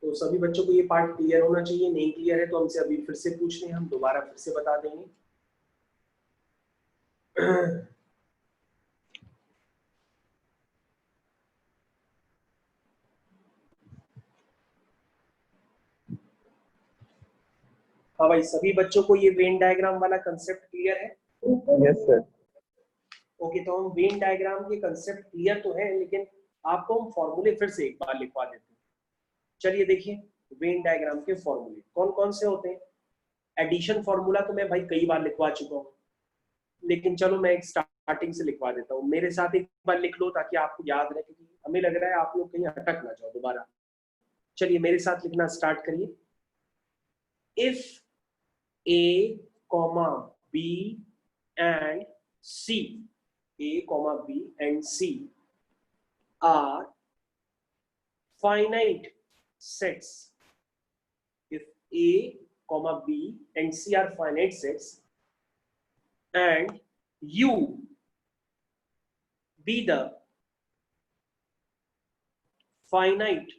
तो सभी बच्चों को ये पार्ट क्लियर होना चाहिए। नहीं क्लियर है तो हमसे अभी फिर से पूछ लें, हम दोबारा फिर से बता देंगे। हाँ भाई, सभी बच्चों को ये वेन डायग्राम वाला कंसेप्ट क्लियर है? Yes, sir. ओके, तो हम वेन डायग्राम के कंसेप्ट क्लियर तो है, लेकिन आपको हम फॉर्मूले फिर से एक बार लिखवा देते हैं। चलिए देखिए, वेन डायग्राम के फॉर्मूले कौन कौन से होते हैं। एडिशन फॉर्मूला तो मैं भाई कई बार लिखवा चुका हूँ, लेकिन चलो मैं एक स्टार्टिंग से लिखवा देता हूँ। मेरे साथ एक बार लिख लो ताकि आपको याद रहे, क्योंकि हमें लग रहा है आप लोग कहीं अटक ना जाओ दोबारा। चलिए मेरे साथ लिखना स्टार्ट करिए। If A, B and C, A, B and C are finite sets. If A, B and C are finite sets and U be the finite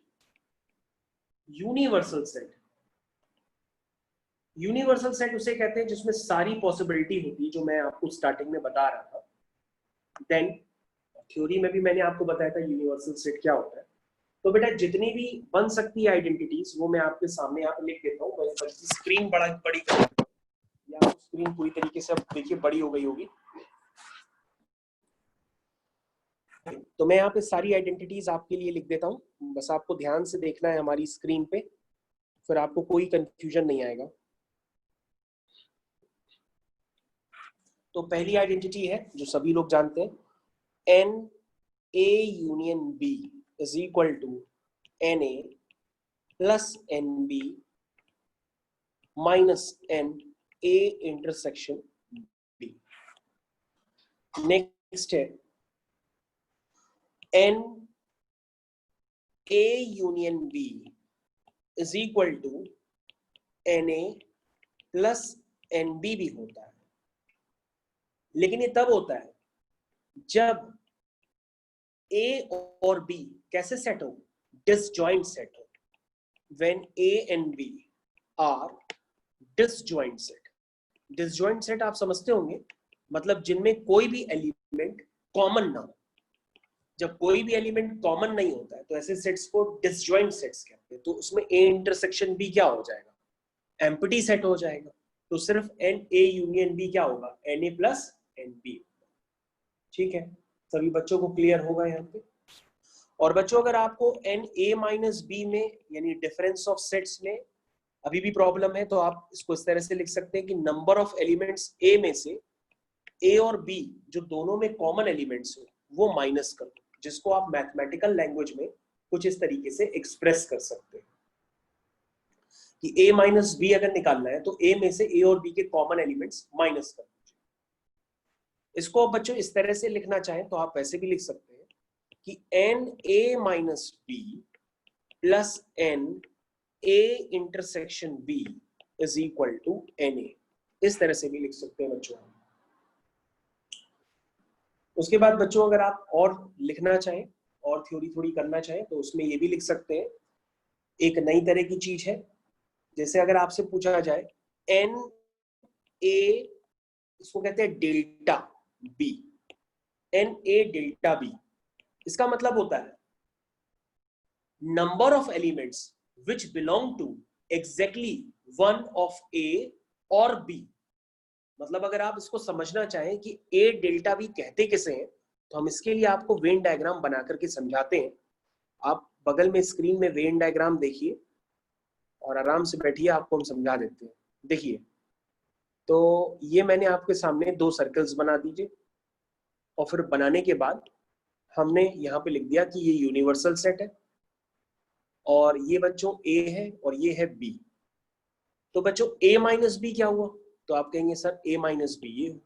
universal set. Universal set उसे कहते हैं जिसमें सारी पॉसिबिलिटी होती है, जो मैं आपको स्टार्टिंग में बता रहा था। देन थ्योरी में भी मैंने आपको बताया था यूनिवर्सल सेट क्या होता है। तो बेटा जितनी भी बन सकती है आइडेंटिटीज वो मैं आपके सामने यहाँ पे लिख देता हूँ। बल्कि स्क्रीन बड़ी कर, या स्क्रीन पूरी तरीके से अब देखिए बड़ी हो गई होगी। तो मैं यहाँ पे सारी आइडेंटिटीज आपके लिए लिख देता हूँ, बस आपको ध्यान से देखना है हमारी स्क्रीन पे, फिर आपको कोई कंफ्यूजन नहीं आएगा। तो पहली आइडेंटिटी है जो सभी लोग जानते हैं, n A union B is equal to n A plus n B minus n A intersection B. Next है n A union B is equal to n A plus n B भी होता है, लेकिन ये तब होता है जब A और B कैसे सेट हो, डिसजॉइंट सेट हो। When A and B are disjoint set, disjoint set आप समझते होंगे, मतलब जिनमें कोई भी एलिमेंट कॉमन ना हो। जब कोई भी एलिमेंट कॉमन नहीं होता है तो ऐसे सेट्स को डिसजॉइंट सेट्स कहते हैं। तो उसमें A इंटरसेक्शन B क्या हो जाएगा, एम्प्टी सेट हो जाएगा। तो सिर्फ एन ए यूनियन बी क्या होगा, n A plus n B. ठीक है, सभी बच्चों को क्लियर होगा यहाँ पे। और बच्चों अगर आपको एन ए माइनस बी में यानी डिफरेंस ऑफ सेट्स में अभी भी प्रॉब्लम है, तो आप इसको इस तरह से लिख सकते हैं कि नंबर ऑफ एलिमेंट्स ए में से ए और बी जो दोनों में कॉमन एलिमेंट्स हो वो माइनस कर दो, जिसको आप मैथमेटिकल लैंग्वेज में कुछ इस तरीके से एक्सप्रेस कर सकते हैं कि a माइनस बी अगर निकालना है तो a में से a और b के कॉमन एलिमेंट्स माइनस कर दीजिए। इसको आप बच्चों इस तरह से लिखना चाहें तो आप वैसे भी लिख सकते हैं कि n A minus B plus n A intersection B is equal to n A. इस तरह से भी लिख सकते हैं बच्चों। उसके बाद बच्चों अगर आप और लिखना चाहें और थ्योरी थोड़ी करना चाहें तो उसमें ये भी लिख सकते हैं। एक नई तरह की चीज है, जैसे अगर आपसे पूछा जाए एन ए, इसको कहते हैं delta B, n A delta B, इसका मतलब होता है number of elements which belong to exactly one of A और बी। मतलब अगर आप इसको समझना चाहें कि ए डेल्टा बी कहते किसे हैं, तो हम इसके लिए आपको वेन डायग्राम बना करके समझाते हैं। आप बगल में स्क्रीन में वेन डायग्राम देखिए और आराम से बैठिए, आपको हम समझा देते हैं। देखिए, तो ये मैंने आपके सामने दो सर्कल्स बना दीजिए, और फिर बनाने के बाद हमने यहाँ पे लिख दिया कि ये यूनिवर्सल सेट है और ये बच्चों ए है और ये है बी। तो बच्चों ए माइनस बी क्या हुआ, तो आप कहेंगे सर ए माइनस बी ये हुआ,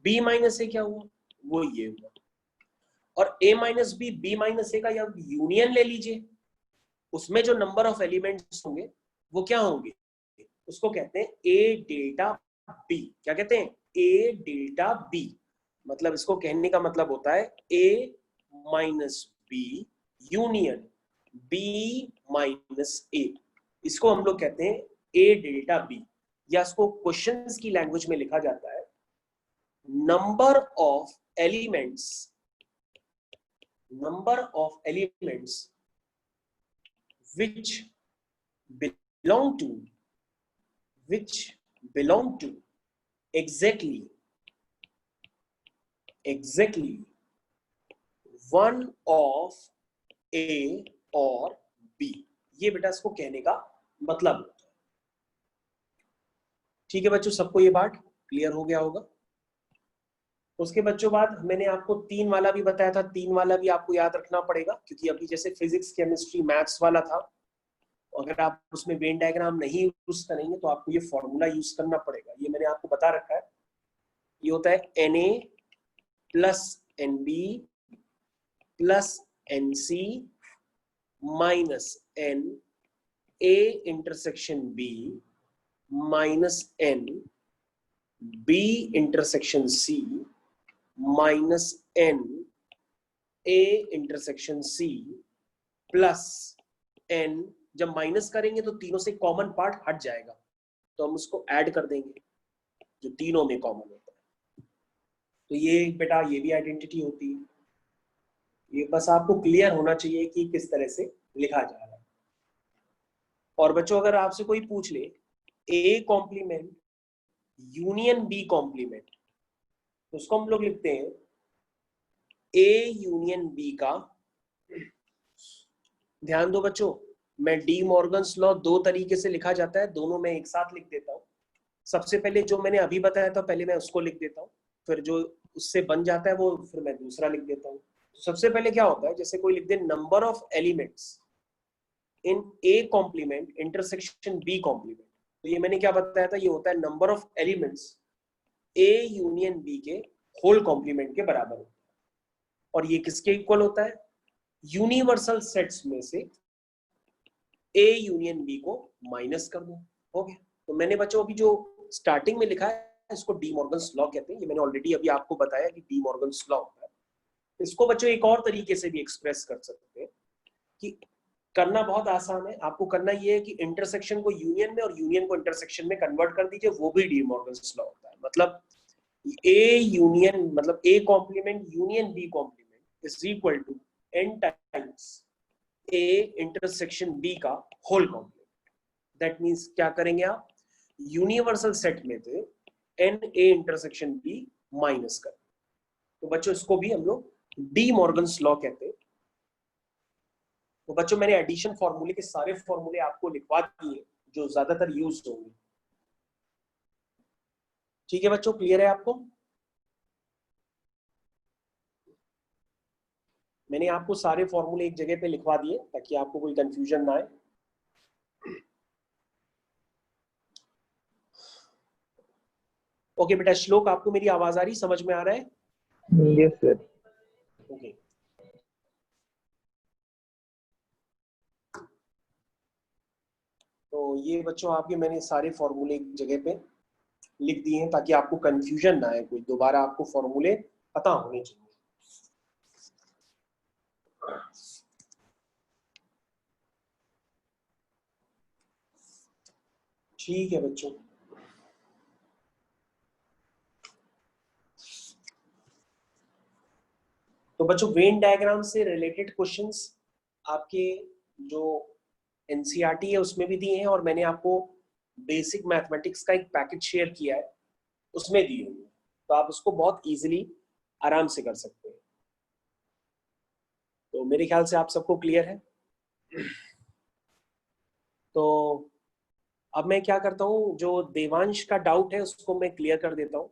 बी माइनस ए क्या हुआ, वो ये हुआ। और ए माइनस बी, बी माइनस ए का या यूनियन ले लीजिए, उसमें जो नंबर ऑफ एलिमेंट्स होंगे वो क्या होंगे, उसको कहते हैं ए डेल्टा बी। क्या कहते हैं, ए डेल्टा बी। मतलब इसको कहने का मतलब होता है A minus B union B minus A. इसको हम लोग कहते हैं ए डेल्टा बी, या इसको क्वेश्चंस की लैंग्वेज में लिखा जाता है number of elements which belong to belong to exactly one of A और B। ये बेटा इसको कहने का मतलब होता है। ठीक है बच्चों, सबको ये बात क्लियर हो गया होगा। उसके बच्चों बाद मैंने आपको 3 वाला भी बताया था, 3 वाला भी आपको याद रखना पड़ेगा, क्योंकि अभी जैसे फिजिक्स केमिस्ट्री मैथ्स वाला था, अगर आप उसमें वेन डायग्राम नहीं यूज करेंगे तो आपको ये फॉर्मूला यूज करना पड़ेगा। ये मैंने आपको बता रखा है, ये होता है Na plus Nb plus Nc minus N A intersection B minus N B intersection C minus N A intersection C plus N। जब माइनस करेंगे तो तीनों से कॉमन पार्ट हट जाएगा, तो हम उसको ऐड कर देंगे जो तीनों में कॉमन होता है। तो ये बेटा ये भी आइडेंटिटी होती है। ये बस आपको क्लियर होना चाहिए कि किस तरह से लिखा जा रहा है। और बच्चों अगर आपसे कोई पूछ ले A complement union B complement, तो उसको हम लोग लिखते हैं A यूनियन B का। ध्यान दो बच्चों, मैं डी मॉर्गन्स लॉ 2 तरीके से लिखा जाता है, दोनों मैं एक साथ लिख देता हूं। सबसे पहले जो मैंने अभी बताया था पहले मैं उसको लिख देता हूं, फिर जो उससे बन जाता है वो फिर मैं दूसरा लिख देता हूं। तो सबसे पहले क्या होता है, जैसे कोई लिख दे number of elements in A complement intersection B complement, तो ये मैंने क्या बताया था, ये होता है number of elements A union B के होल कॉम्प्लीमेंट के बराबर होता है। और ये किसके इक्वल होता है, यूनिवर्सल सेट्स में से A यूनियन B को माइनस कर दो, हो गया। तो मैंने बच्चों अभी जो स्टार्टिंग में लिखा है इसको डी मॉर्गन्स लॉ कहते हैं, ये मैंने ऑलरेडी अभी आपको बताया कि डी मॉर्गन्स लॉ होता है। इसको बच्चों एक और तरीके से भी एक्सप्रेस कर सकते हैं कि करना बहुत आसान है, आपको करना ये है कि इंटरसेक्शन को यूनियन में और यूनियन को इंटरसेक्शन में कन्वर्ट कर दीजिए, वो भी डी मॉर्गन्स लॉ होता है। मतलब A यूनियन मतलब A complement union B complement is equal to n times A intersection B का होल कॉम्प्लीमेंट। दैट मींस क्या करेंगे आप, यूनिवर्सल सेट में से n A intersection B minus कर। तो बच्चों इसको भी हम लोग डी मॉर्गन्स लॉ कहते हैं। तो बच्चों मैंने एडिशन फॉर्मूले के सारे फॉर्मूले आपको लिखवा दिए जो ज्यादातर यूज होंगे। ठीक है बच्चों, क्लियर है आपको? मैंने आपको सारे फॉर्मूले एक जगह पे लिखवा दिए ताकि आपको कोई कंफ्यूजन ना आए। ओके बेटा, श्लोक आपको मेरी आवाज आ रही, समझ में आ रहा है? Yes sir. ओके तो ये बच्चों आपके मैंने सारे फॉर्मूले एक जगह पे लिख दिए हैं ताकि आपको कंफ्यूजन ना आए, कोई दोबारा आपको फॉर्मूले पता होने चाहिए। ठीक है बच्चों, तो बच्चों वेन डायग्राम से रिलेटेड क्वेश्चंस आपके जो एनसीईआरटी है उसमें भी दिए हैं, और मैंने आपको बेसिक मैथमेटिक्स का एक पैकेज शेयर किया है उसमें दिए हुए, तो आप उसको बहुत इजीली आराम से कर सकते हैं। तो मेरे ख्याल से आप सबको क्लियर है। तो अब मैं क्या करता हूँ, जो देवांश का डाउट है उसको मैं क्लियर कर देता हूँ।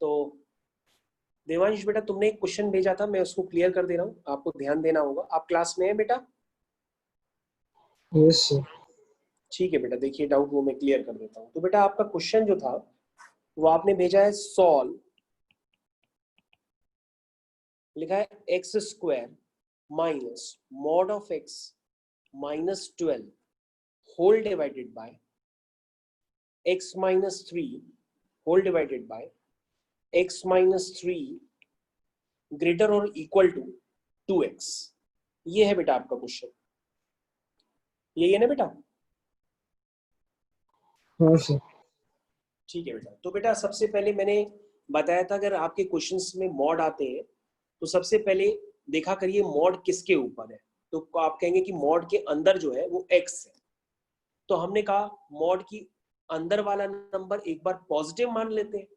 तो देवांश बेटा तुमने एक क्वेश्चन भेजा था, मैं उसको क्लियर कर दे रहा हूँ, आपको ध्यान देना होगा। आप क्लास में है बेटा? Yes sir. ठीक है बेटा, देखिए डाउट वो मैं क्लियर कर देता हूँ। तो बेटा आपका क्वेश्चन जो था वो आपने भेजा है सॉल्व, लिखा है x square minus mod of x minus 12 whole divided by x minus 3 whole divided by x minus 3 greater और इक्वल टू 2x। ये है बेटा आपका क्वेश्चन, यही है ना बेटा? हाँ सर। ठीक है बेटा। तो बेटा सबसे पहले मैंने बताया था अगर आपके क्वेश्चंस में मॉड आते हैं तो सबसे पहले देखा करिए मॉड किसके ऊपर है। तो आप कहेंगे कि मॉड के अंदर जो है वो x है, तो हमने कहा मॉड की अंदर वाला नंबर एक बार पॉजिटिव मान लेते हैं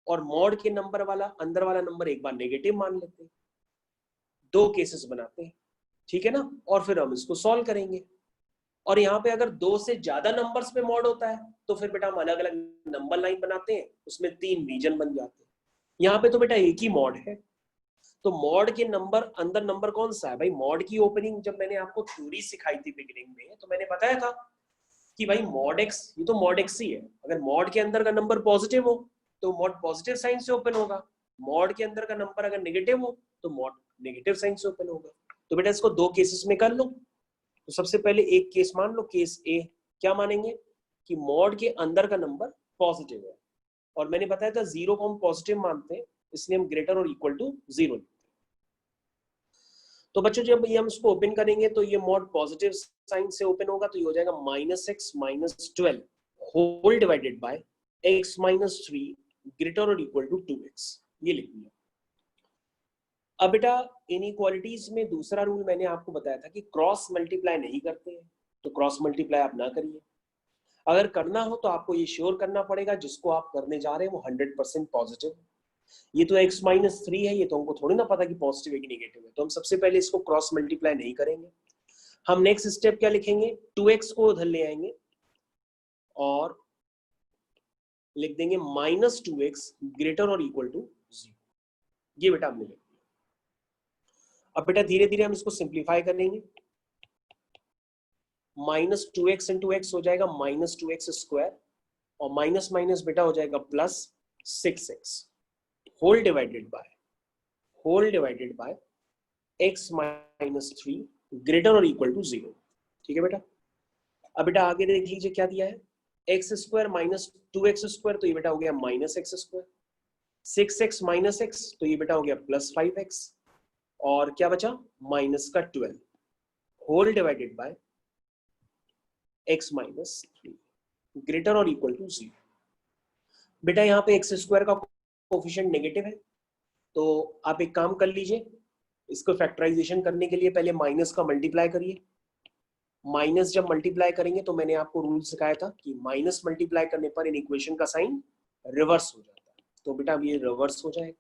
और मॉड के नंबर वाला अंदर वाला नंबर एक बार नेगेटिव मान लेते हैं। दो केसेस बनाते हैं, ठीक है ना, और फिर हम इसको सॉल्व करेंगे। और यहाँ पे अगर दो से ज्यादा नंबर्स पे मॉड होता है तो फिर बेटा हम अलग अलग नंबर लाइन बनाते हैं, उसमें 3 रीजन बन जाते हैं। यहाँ पे तो बेटा एक ही मॉड है, तो मॉड के नंबर अंदर नंबर कौन सा है भाई? मॉड की ओपनिंग जब मैंने आपको थ्योरी सिखाई थी बिगिनिंग में, तो मैंने बताया था कि भाई मॉड एक्स, ये तो मॉड एक्स ही है। अगर मॉड के अंदर का नंबर पॉजिटिव हो तो मॉड पॉजिटिव साइन से ओपन होगा, मॉड के अंदर का नंबर अगर नेगेटिव हो तो मॉड नेगेटिव साइन से ओपन होगा। तो बेटा इसको दो केसेस में कर लो। तो सबसे पहले एक केस मान लो, केस ए। क्या मानेंगे? कि मॉड के अंदर का नंबर पॉजिटिव है, और मैंने बताया था 0 को हम पॉजिटिव मानते हैं, इसलिए हम ग्रेटर और इक्वल टू 0 लिखते हैं। तो बच्चों जब ये हम इसको ओपन करेंगे तो ये मॉड पॉजिटिव साइन से ओपन होगा, तो ये हो जाएगा -x - 12 whole divided by x - 3 greater और इक्वल टू 2x। ये लिख दिया। अब बेटा इनइक्वालिटीज में दूसरा रूल मैंने आपको बताया था कि क्रॉस मल्टीप्लाई नहीं करते हैं, तो क्रॉस मल्टीप्लाई आप ना करिए। अगर करना हो तो आपको ये श्योर करना पड़ेगा जिसको आप करने जा रहे हैं वो 100% पॉजिटिव। ये तो x - 3 है, ये तो हमको थोड़ी ना पता कि पॉजिटिव है कि नेगेटिव है, तो हम सबसे पहले इसको क्रॉस मल्टीप्लाई नहीं करेंगे। हम नेक्स्ट स्टेप क्या लिखेंगे? 2x को उधर ले आएंगे और लिख देंगे -2x ग्रेटर और इक्वल टू 0। ये बेटा हमने लिख दिया। अब बेटा धीरे धीरे हम इसको सिंप्लीफाई करेंगे। -2x × x हो जाएगा -2x² और माइनस माइनस बेटा हो जाएगा +6x whole divided by x - 3 greater और इक्वल टू 0। ठीक है बेटा। अब बेटा आगे देख लीजिए क्या दिया है, x² - 2x², तो ये बेटा हो गया -x², 6x - x, तो ये बेटा हो गया +5x, और क्या बचा? -12 whole divided by x - 3 greater और इक्वल टू 0। बेटा यहाँ पे x² का कोफिशिएंट नेगेटिव है, तो आप एक काम कर लीजिए, इसको फैक्टराइजेशन करने के लिए पहले माइनस का मल्टीप्लाई करिए। माइनस जब मल्टीप्लाई करेंगे तो मैंने आपको रूल सिखाया था कि माइनस मल्टीप्लाई करने पर इन इक्वेशन का साइन रिवर्स हो जाता है, तो बेटा अब ये रिवर्स हो जाएगा।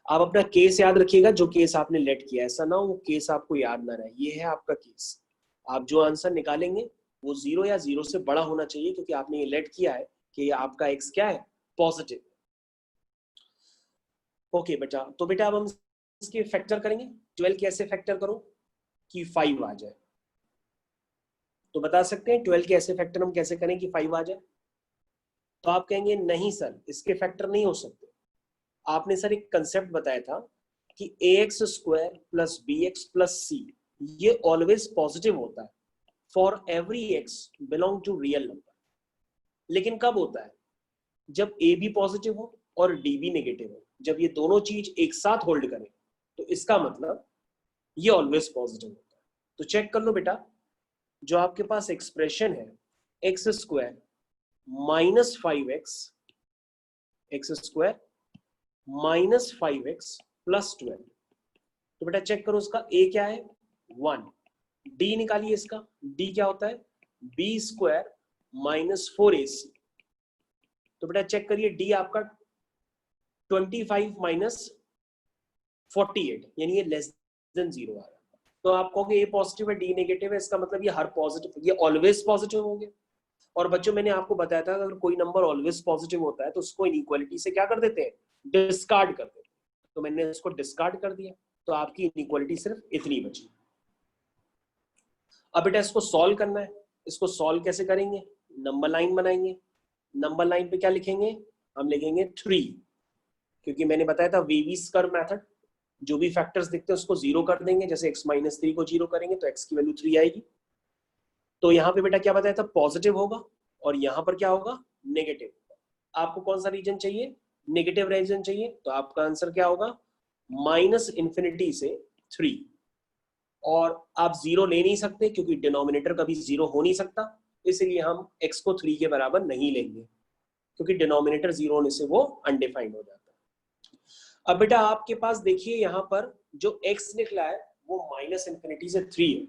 आप अपना केस याद रखिएगा, जो केस आपने लेट किया, ऐसा ना वो केस आपको याद ना रहे। ये है आपका केस, आप जो आंसर निकालेंगे वो 0 या 0 से बड़ा होना चाहिए, क्योंकि आपने ये लेट किया है कि आपका x क्या है? पॉजिटिव। ओके बेटा, तो बेटा अब हम इसके फैक्टर करेंगे। 12 कैसे फैक्टर करो कि 5 आ जाए? तो बता सकते हैं 12 के ऐसे फैक्टर हम कैसे करें कि 5 आ जाए? तो आप कहेंगे नहीं सर, इसके फैक्टर नहीं हो सकते। आपने सर एक कंसेप्ट बताया था कि ax² + bx + c ये ऑलवेज पॉजिटिव होता है for every x belong to real number. लेकिन कब होता है? जब a भी पॉजिटिव हो और d भी नेगेटिव हो। जब ये दोनों चीज एक साथ होल्ड करें तो इसका मतलब ये ऑलवेज पॉजिटिव होता है। तो चेक कर लो बेटा, जो आपके पास एक्सप्रेशन है x² - 5x x² - 5x + 12, तो बेटा चेक करो उसका a क्या है? 1। d निकालिए इसका, d क्या होता है? b² - 4ac। तो बेटा चेक करिए d आपका 25 - 48, यानी ये लेस देन 0 आ रहा है। तो आप कहोगे ए पॉजिटिव है डी नेगेटिव है, इसका मतलब ये हर पॉजिटिव, ये ऑलवेज पॉजिटिव होंगे। और बच्चों मैंने आपको बताया था अगर कोई नंबर ऑलवेज पॉजिटिव होता है तो उसको इनइक्वालिटी से क्या कर देते हैं? डिस्कार्ड कर देते हैं। तो मैंने इसको डिस्कार्ड कर दिया, तो आपकी इनइक्वालिटी सिर्फ इतनी बची। अब बेटा इसको सॉल्व करना है। इसको सॉल्व कैसे करेंगे? नंबर लाइन बनाएंगे। नंबर लाइन पे क्या लिखेंगे? हम लिखेंगे 3, क्योंकि मैंने बताया था वेवीज कर्व मेथड, जो भी फैक्टर्स दिखते हैं उसको 0 कर देंगे। जैसे x - 3 को 0 करेंगे तो x की वैल्यू 3 आएगी। तो यहाँ पे बेटा क्या बताया था? पॉजिटिव होगा, और यहाँ पर क्या होगा? नेगेटिव। आपको कौन सा रीजन चाहिए? नेगेटिव रीजन चाहिए, तो आपका आंसर क्या होगा? -∞ से 3। और आप 0 ले नहीं सकते क्योंकि डिनोमिनेटर कभी 0 हो नहीं सकता, इसलिए हम x को 3 के बराबर नहीं लेंगे, क्योंकि डिनोमिनेटर 0 होने से वो अनडिफाइंड हो जाता है। अब बेटा आपके पास देखिए यहाँ पर जो x निकला है वो -∞ से 3 है।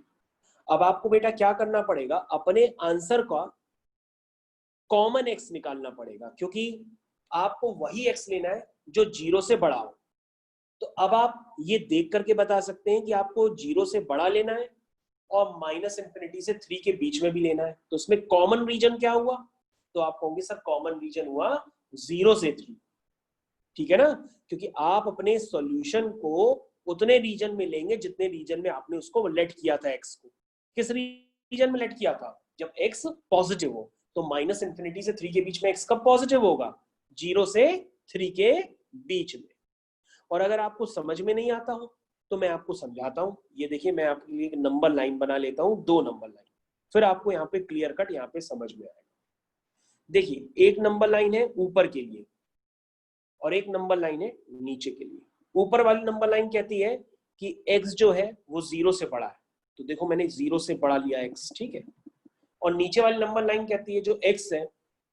अब आपको बेटा क्या करना पड़ेगा? अपने आंसर का कॉमन एक्स निकालना पड़ेगा, क्योंकि आपको वही एक्स लेना है जो 0 से बड़ा हो। तो अब आप ये देख करके बता सकते हैं कि आपको 0 से बड़ा लेना है और -∞ से 3 के बीच में भी लेना है। तो उसमें कॉमन रीजन क्या हुआ? तो आप कहोगे सर कॉमन रीजन हुआ 0 से 3, ठीक है ना, क्योंकि आप अपने सॉल्यूशन को उतने रीजन में लेंगे जितने रीजन में आपने उसको लेट किया था एक्स को। किस रीजन में लेट किया था? जब एक्स पॉजिटिव हो। तो -∞ से 3 के बीच में एक्स कब पॉजिटिव होगा? 0 से 3 के बीच में। और अगर आपको समझ में नहीं आता हो तो मैं आपको समझाता हूं। ये देखिए, मैं आपके लिए नंबर लाइन बना लेता हूं, 2 नंबर लाइन, फिर आपको यहाँ पे क्लियर कट यहाँ पे समझ में आएगा। देखिए, एक नंबर लाइन है ऊपर के लिए और एक नंबर लाइन है नीचे के लिए। ऊपर वाली नंबर लाइन कहती है कि x जो है वो 0 से बड़ा है, तो देखो मैंने 0 से बड़ा लिया x, ठीक है। और नीचे वाली नंबर लाइन कहती है जो x है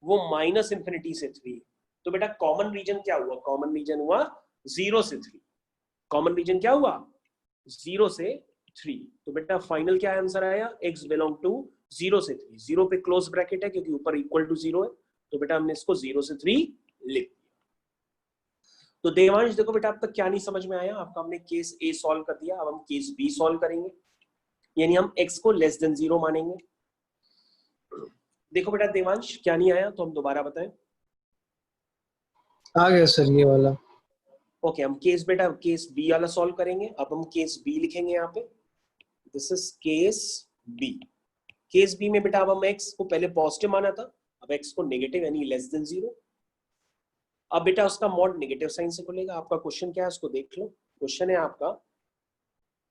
वो -∞ से 3 है। तो बेटा कॉमन रीजन क्या हुआ? कॉमन रीजन हुआ 0 से 3। कॉमन रीजन क्या हुआ? 0 से 3। तो बेटा फाइनल क्या आंसर आया? x बिलोंग टू 0 से 3। 0 पे क्लोज ब्रैकेट है क्योंकि ऊपर इक्वल टू 0 है, तो बेटा हमने इसको 0 से 3 लिख दिया। तो देवांश देखो बेटा, अब तक क्या नहीं समझ में आया आपका? हमने केस ए सॉल्व कर दिया, अब हम केस बी सॉल्व करेंगे, यानी हम x को लेस देन 0 मानेंगे। देखो बेटा देवांश, क्या नहीं आया तो हम दोबारा बताएं। आ गया सर ये वाला। ओके, हम केस बेटा केस बी वाला सॉल्व करेंगे। अब हम केस बी लिखेंगे यहाँ पे, this is case B. Case B में बेटा अब हम x को पहले पॉजिटिव माना था, अब x को नेगेटिव यानी लेस देन 0। अब बेटा उसका मॉड नेगेटिव साइन से खुलेगा। आपका क्वेश्चन क्या है उसको देख लो। क्वेश्चन है आपका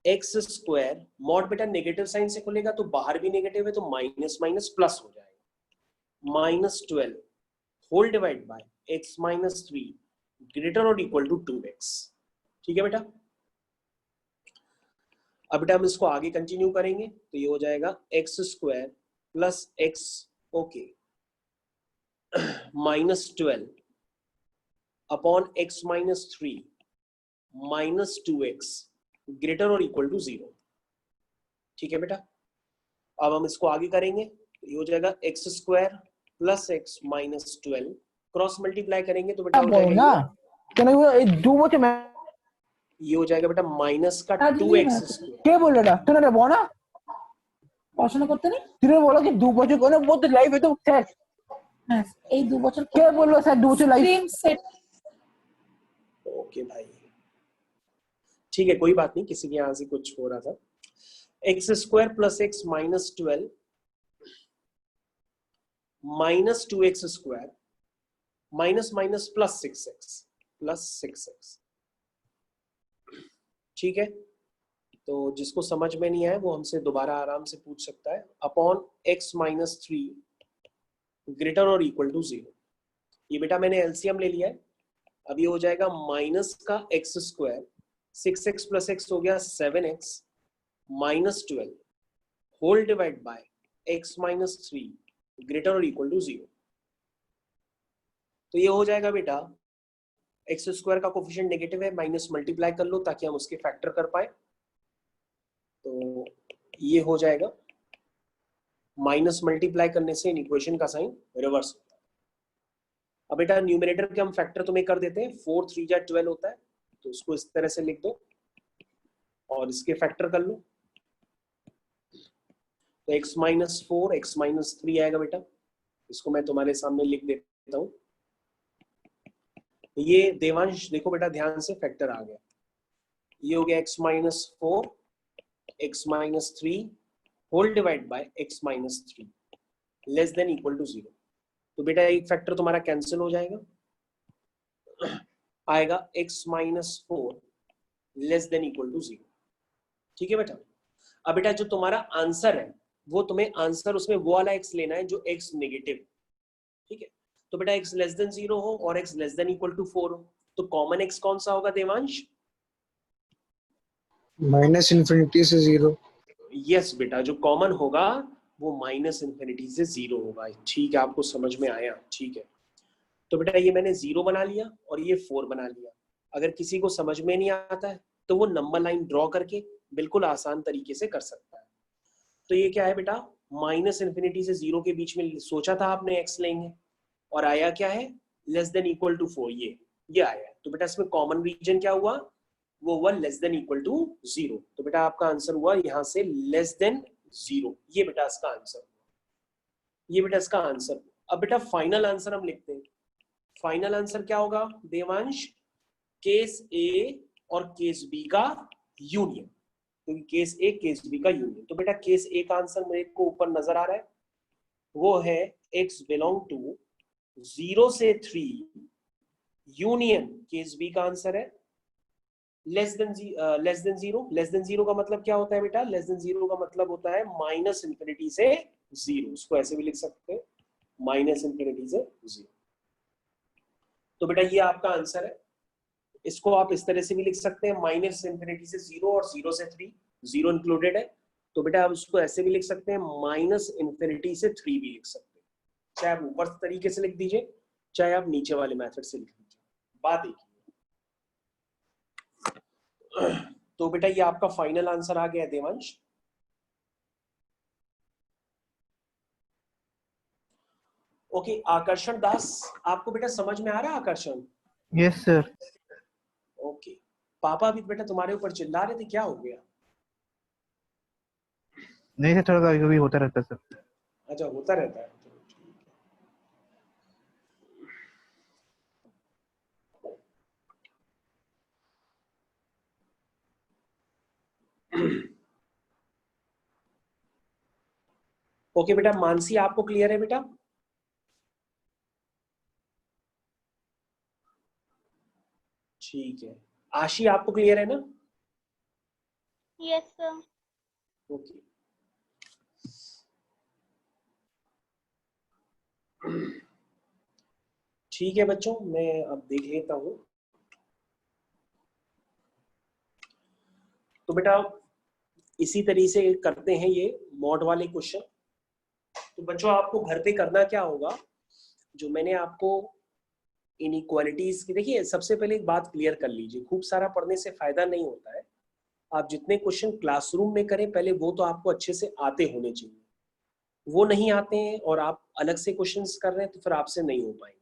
एक्स स्क्वायर, मॉड बेटा नेगेटिव साइन से खुलेगा तो बाहर भी नेगेटिव है तो माइनस माइनस प्लस हो जाएगा, -12 whole divide by x - 3 greater और इक्वल टू 2x। ठीक है बेटा। अब बेटा हम इसको आगे कंटिन्यू करेंगे तो ये हो जाएगा x square plus x, okay, -12 upon x - 3 -2x greater और इक्वल टू 0। ठीक है बेटा। अब हम इसको आगे करेंगे तो ये हो जाएगा x square plus x -12, cross multiply करेंगे तो बेटा हो जाएगा ये हो जाएगा बेटा माइनस का 2x स्क्वायर। কে বললো এটা? তোর এটা বড় না পড়াশোনা করতে নেই? তুই বলো কি 2 বছর করে বলতে লাইফ এ তো শেষ। হ্যাঁ, এই 2 বছর কে বললো স্যার 2 বছর লাইফ সেট? ओके भाई, ठीक है, कोई बात नहीं, किसी के यहाँ से कुछ हो रहा था। X square plus x -12 -2x square minus minus plus 6x। ठीक है, तो जिसको समझ में नहीं आया वो हमसे दोबारा आराम से पूछ सकता है। अपॉन x - 3 ग्रेटर और इक्वल टू 0। ये बेटा मैंने एलसीएम ले लिया है। अब ये हो जाएगा माइनस का x square, 6x plus x हो गया 7x -12 whole divide by x - 3 greater और इक्वल टू 0। तो ये हो जाएगा बेटा एक्स स्क्वायर का कोफिशिएंट नेगेटिव है, माइनस मल्टीप्लाई कर लो ताकि हम उसके फैक्टर कर पाए। तो ये हो जाएगा माइनस मल्टीप्लाई करने से इन इक्वेशन का साइन रिवर्स होता है। अब बेटा न्यूमरेटर के हम फैक्टर तुम्हें कर देते हैं, 4 3 जा 12 होता है, तो उसको इस तरह से लिख दो और इसके फैक्टर कर लो। तो x - 4 x - 3 आएगा बेटा, इसको मैं तुम्हारे सामने लिख देता हूं। ये देवांश देखो बेटा ध्यान से, फैक्टर आ गया। ये हो गया x - 4 x - 3 whole divide by x - 3 less than equal to 0। तो बेटा एक फैक्टर तुम्हारा कैंसिल हो जाएगा, आएगा x - 4 less than equal to 0। ठीक है बेटा। अब बेटा जो तुम्हारा आंसर है वो तुम्हें आंसर उसमें वो वाला x लेना है जो x नेगेटिव। ठीक है, तो बेटा x लेस देन 0 हो और x less than equal to 4 हो, तो कॉमन x कौन सा होगा देवांश? -∞ से 0। यस बेटा, जो कॉमन होगा वो -∞ से 0 होगा। ठीक है, आपको समझ में आया? ठीक है, तो बेटा ये मैंने 0 बना लिया और ये 4 बना लिया। अगर किसी को समझ में नहीं आता है तो वो नंबर लाइन ड्रॉ करके बिल्कुल आसान तरीके से कर सकता है। तो ये क्या है बेटा? माइनस इन्फिनिटी से 0 के बीच में सोचा था आपने एक्स लेंगे, और आया क्या है, लेस देन इक्वल टू 4, ये आया। तो बेटा इसमें कॉमन रीजन क्या हुआ, वो हुआ लेस देन इक्वल टू 0। तो बेटा आपका आंसर हुआ यहाँ से लेस देन 0, ये बेटा इसका आंसर, ये बेटा इसका आंसर। अब बेटा फाइनल आंसर हम लिखते हैं। फाइनल आंसर क्या होगा देवांश, केस ए और केस बी का यूनियन, क्योंकि केस ए केस बी का यूनियन। तो बेटा केस ए का आंसर मेरे को ऊपर नजर आ रहा है, वो है x बिलोंग टू 0 से 3 यूनियन, केस बी का आंसर है लेस देन 0। लेस देन 0 का मतलब क्या होता है बेटा, लेस देन 0 का मतलब होता है माइनस इन्फिनिटी से 0, उसको ऐसे भी लिख सकते हैं, माइनस इन्फिनिटी से 0। तो बेटा ये आपका आंसर है। इसको आप इस तरह से भी लिख सकते हैं, माइनस इन्फिनिटी से 0 और 0 से 3, 0 इंक्लूडेड है। तो बेटा आप उसको ऐसे भी लिख सकते हैं, माइनस इन्फिनिटी से 3 भी लिख सकते हैं, चाहे आप ऊपर तरीके से लिख दीजिए, चाहे आप नीचे वाले मेथड से लिख दीजिए, बात एक ही है। तो बेटा ये आपका फाइनल आंसर आ गया देवांश। ओके आकर्षण दास, आपको बेटा समझ में आ रहा है आकर्षण? Yes sir. ओके पापा अभी बेटा तुम्हारे ऊपर चिल्ला रहे थे, क्या हो गया? नहीं सर, थोड़ा कभी होता रहता है सर। अच्छा होता रहता है, चलो ठीक है। ओके बेटा मानसी आपको क्लियर है बेटा? ठीक है। आशी आपको क्लियर है ना? Yes, sir. ओके ठीक है बच्चों, मैं अब देख लेता हूं। तो बेटा इसी तरीके से करते हैं ये मॉड वाले क्वेश्चन। तो बच्चों आपको घर पे करना क्या होगा, जो मैंने आपको इनइक्वालिटीज की, देखिए सबसे पहले एक बात क्लियर कर लीजिए, खूब सारा पढ़ने से फायदा नहीं होता है। आप जितने क्वेश्चन क्लासरूम में करें पहले वो तो आपको अच्छे से आते होने चाहिए, वो नहीं आते हैं और आप अलग से क्वेश्चंस कर रहे हैं तो फिर आपसे नहीं हो पाएंगे।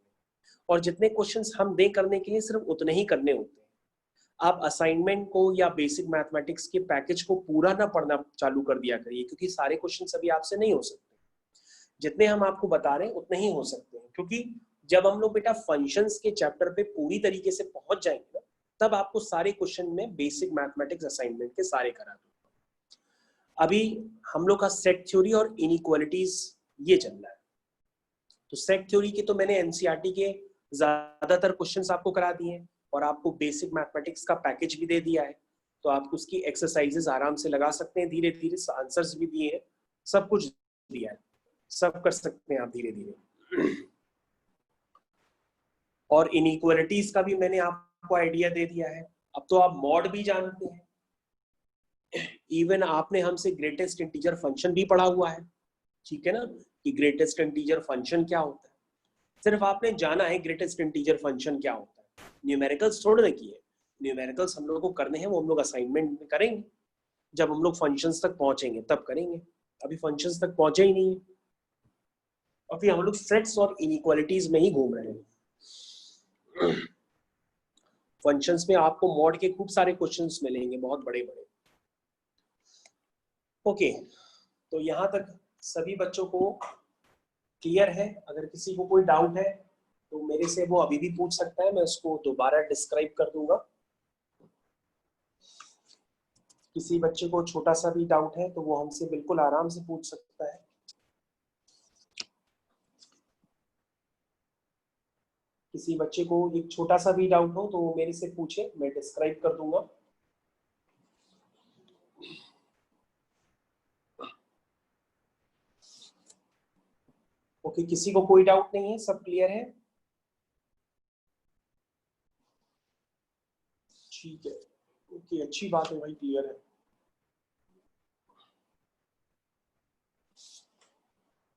और जितने क्वेश्चंस हम दें करने के लिए सिर्फ उतने ही करने होते हैं। आप असाइनमेंट को या बेसिक मैथमेटिक्स के पैकेज को पूरा ना पढ़ना चालू कर दिया करिए, क्योंकि सारे क्वेश्चन अभी आपसे नहीं हो सकते। जितने हम आपको बता रहे हैं उतने ही हो सकते हैं, क्योंकि जब हम लोग बेटा फंक्शंस के चैप्टर पे पूरी तरीके से पहुंच जाएंगे ना, तब आपको सारे क्वेश्चन में बेसिक मैथमेटिक्स असाइनमेंट के सारे करा दूंगा। अभी हम लोग का सेट थ्योरी और इनइक्वालिटीज ये चल रहा है। तो सेट थ्योरी की तो मैंने एनसीईआरटी के ज्यादातर क्वेश्चंस आपको करा दिए हैं और आपको बेसिक मैथमेटिक्स का पैकेज भी दे दिया है, तो आप उसकी एक्सरसाइजेस आराम से लगा सकते हैं, धीरे धीरे आंसर्स भी दिए हैं, सब कुछ दिया है, सब कर सकते हैं आप धीरे धीरे। और इनइक्वालिटीज का भी मैंने आपको आइडिया दे दिया है। अब तो आप मॉड भी जानते हैं, इवन आपने हमसे ग्रेटेस्ट इंटीजर फंक्शन भी पढ़ा हुआ है, ठीक है ना, कि ग्रेटेस्ट इंटीजर फंक्शन क्या होता है। सिर्फ आपने जाना है ग्रेटेस्ट इंटीजर फंक्शन क्या होता है, न्यूमेरिकल्स थोड़े ना किए। न्यूमेरिकल्स हम लोगों को करने हैं, वो हम लोग असाइनमेंट में करेंगे, जब हम लोग फंक्शंस तक पहुंचेंगे तब करेंगे। अभी फंक्शंस तक पहुंचे ही नहीं है, अभी हम लोग सेट्स और इनइक्वालिटीज में ही घूम रहे हैं। फंक्शंस में आपको मॉड के खूब सारे क्वेश्चंस मिलेंगे, बहुत बड़े बड़े। ओके तो यहाँ तक सभी बच्चों को क्लियर है? अगर किसी को कोई डाउट है तो मेरे से वो अभी भी पूछ सकता है, मैं उसको दोबारा डिस्क्राइब कर दूंगा। किसी बच्चे को छोटा सा भी डाउट है तो वो हमसे बिल्कुल आराम से पूछ सकता है। किसी बच्चे को एक छोटा सा भी डाउट हो तो वो मेरे से पूछे, मैं डिस्क्राइब कर दूंगा। ओके किसी को कोई डाउट नहीं है, सब क्लियर है? ठीक है ओके अच्छी बात है भाई, क्लियर है।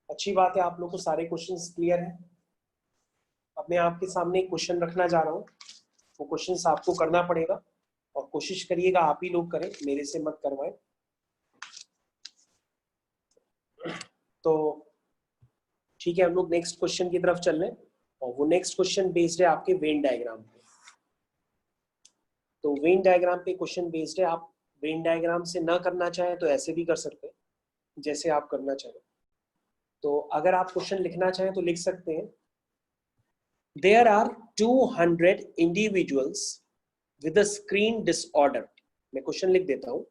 अच्छी बात है, आप लोग को सारे क्वेश्चंस क्लियर हैं। अब मैं आपके सामने एक क्वेश्चन रखना जा रहा हूँ, वो क्वेश्चंस आपको करना पड़ेगा और कोशिश करिएगा आप ही लोग करें, मेरे से मत करवाएं। तो ठीक है, हम लोग नेक्स्ट क्वेश्चन की तरफ चल रहे हैं और वो नेक्स्ट क्वेश्चन बेस्ड है आपके वेन डायग्राम पे। तो वेन डायग्राम पे क्वेश्चन बेस्ड है। आप वेन डायग्राम से ना करना चाहें तो ऐसे भी कर सकते हैं, जैसे आप करना चाहें। तो अगर आप क्वेश्चन लिखना चाहें तो लिख सकते हैं, there are 200 individuals with a screen disorder. मैं क्वेश्चन लिख देता हूं,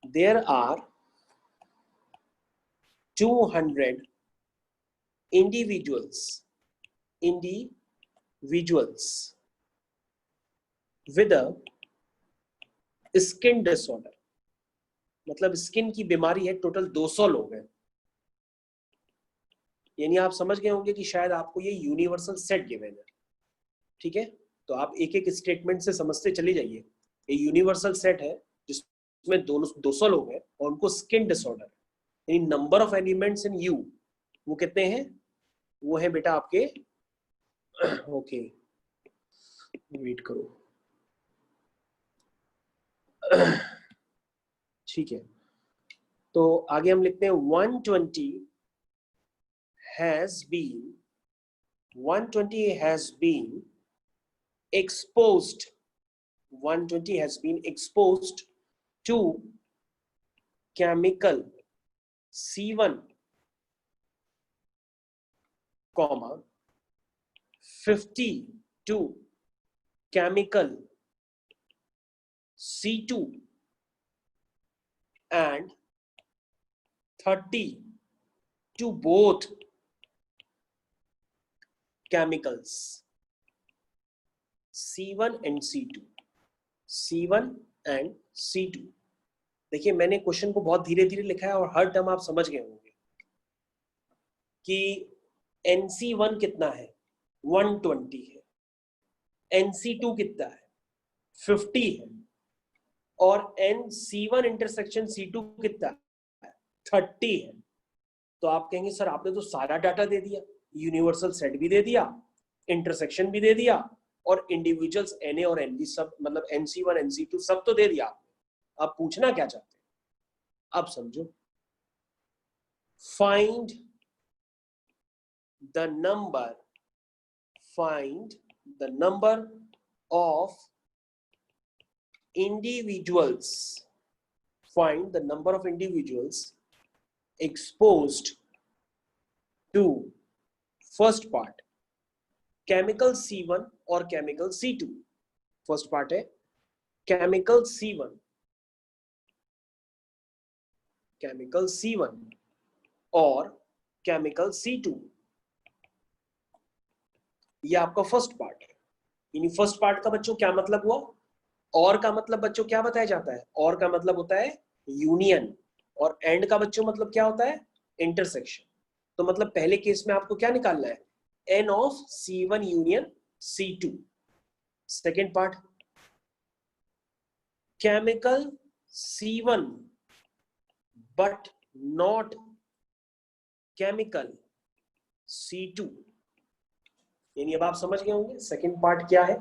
there are 200 individuals with a skin disorder। मतलब स्किन की बीमारी है, टोटल 200 लोग हैं। यानी आप समझ गए होंगे कि शायद आपको ये यूनिवर्सल सेट गिवन है। ठीक है, तो आप एक एक स्टेटमेंट से समझते चले जाइए। ये यूनिवर्सल सेट है जिसमें 200 लोग हैं और उनको स्किन डिसऑर्डर, यानी number of elements in you वो कितने हैं? वो है बेटा आपके ओके वेट करो ठीक है, तो आगे हम लिखते हैं 120 has been exposed 120 has been exposed to chemical C1, 50 to chemical C2 and 30 to both chemicals C1 and C2। C1 and C2। देखिए मैंने क्वेश्चन को बहुत धीरे धीरे लिखा है और हर टर्म आप समझ गए होंगे कि NC1 कितना है, 120 है, NC2 कितना है, 50 है, और NC1 इंटरसेक्शन C2 कितना है, 30 है। तो आप कहेंगे सर आपने तो सारा डाटा दे दिया, यूनिवर्सल सेट भी दे दिया, इंटरसेक्शन भी दे दिया और इंडिविजुअल्स Na और Nb सब, मतलब NC1 NC2 सब तो दे दिया आपने। अब पूछना क्या चाहते हैं, अब समझो। Find the number of individuals exposed to first part chemical C1 और chemical C2। फर्स्ट पार्ट है chemical C1 और chemical C2। ये आपका फर्स्ट पार्ट है। यानी फर्स्ट पार्ट का बच्चों क्या मतलब हुआ? और का मतलब बच्चों क्या बताया जाता है? और का मतलब होता है यूनियन, और एंड का बच्चों मतलब क्या होता है? इंटरसेक्शन। तो मतलब पहले केस में आपको क्या निकालना है? N of C1 union C2। Second part chemical C1 but not chemical C2। यानी अब आप समझ गए होंगे सेकेंड पार्ट क्या है।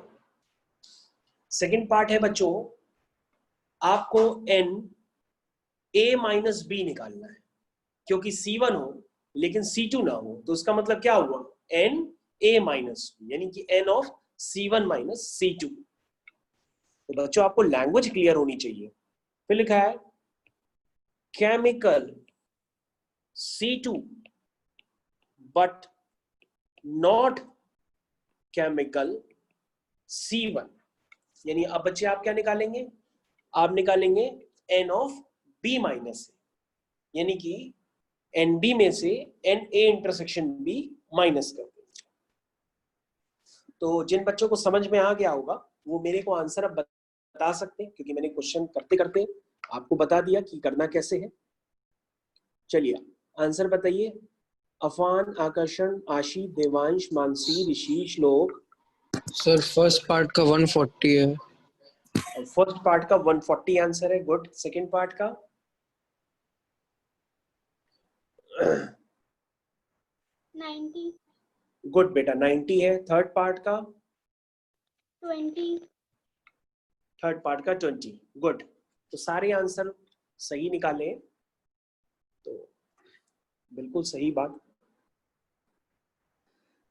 सेकेंड पार्ट है बच्चों, आपको N A माइनस बी निकालना है, क्योंकि C1 हो लेकिन C2 ना हो, तो इसका मतलब क्या हुआ? N A माइनस बी, यानी कि N of C1 minus C2। तो बच्चों आपको लैंग्वेज क्लियर होनी चाहिए। फिर लिखा है chemical C2 but not chemical C1। यानी अब बच्चे आप क्या निकालेंगे? आप निकालेंगे N ऑफ B माइनस, यानी कि NB में से NA इंटरसेक्शन B माइनस कर देंगे। तो जिन बच्चों को समझ में आ गया होगा वो मेरे को आंसर अब बता सकते हैं, क्योंकि मैंने क्वेश्चन करते करते आपको बता दिया कि करना कैसे है। चलिए आंसर बताइए। अफान, आकर्षण, आशी, देवांश, मानसी, ऋषि, श्लोक। सर फर्स्ट पार्ट का 140 है। फर्स्ट पार्ट का 140 आंसर है, गुड। सेकंड पार्ट का 90, गुड बेटा 90 है। थर्ड पार्ट का 20, थर्ड पार्ट का 20, गुड। तो सारे आंसर सही निकाले। तो बिल्कुल सही बात।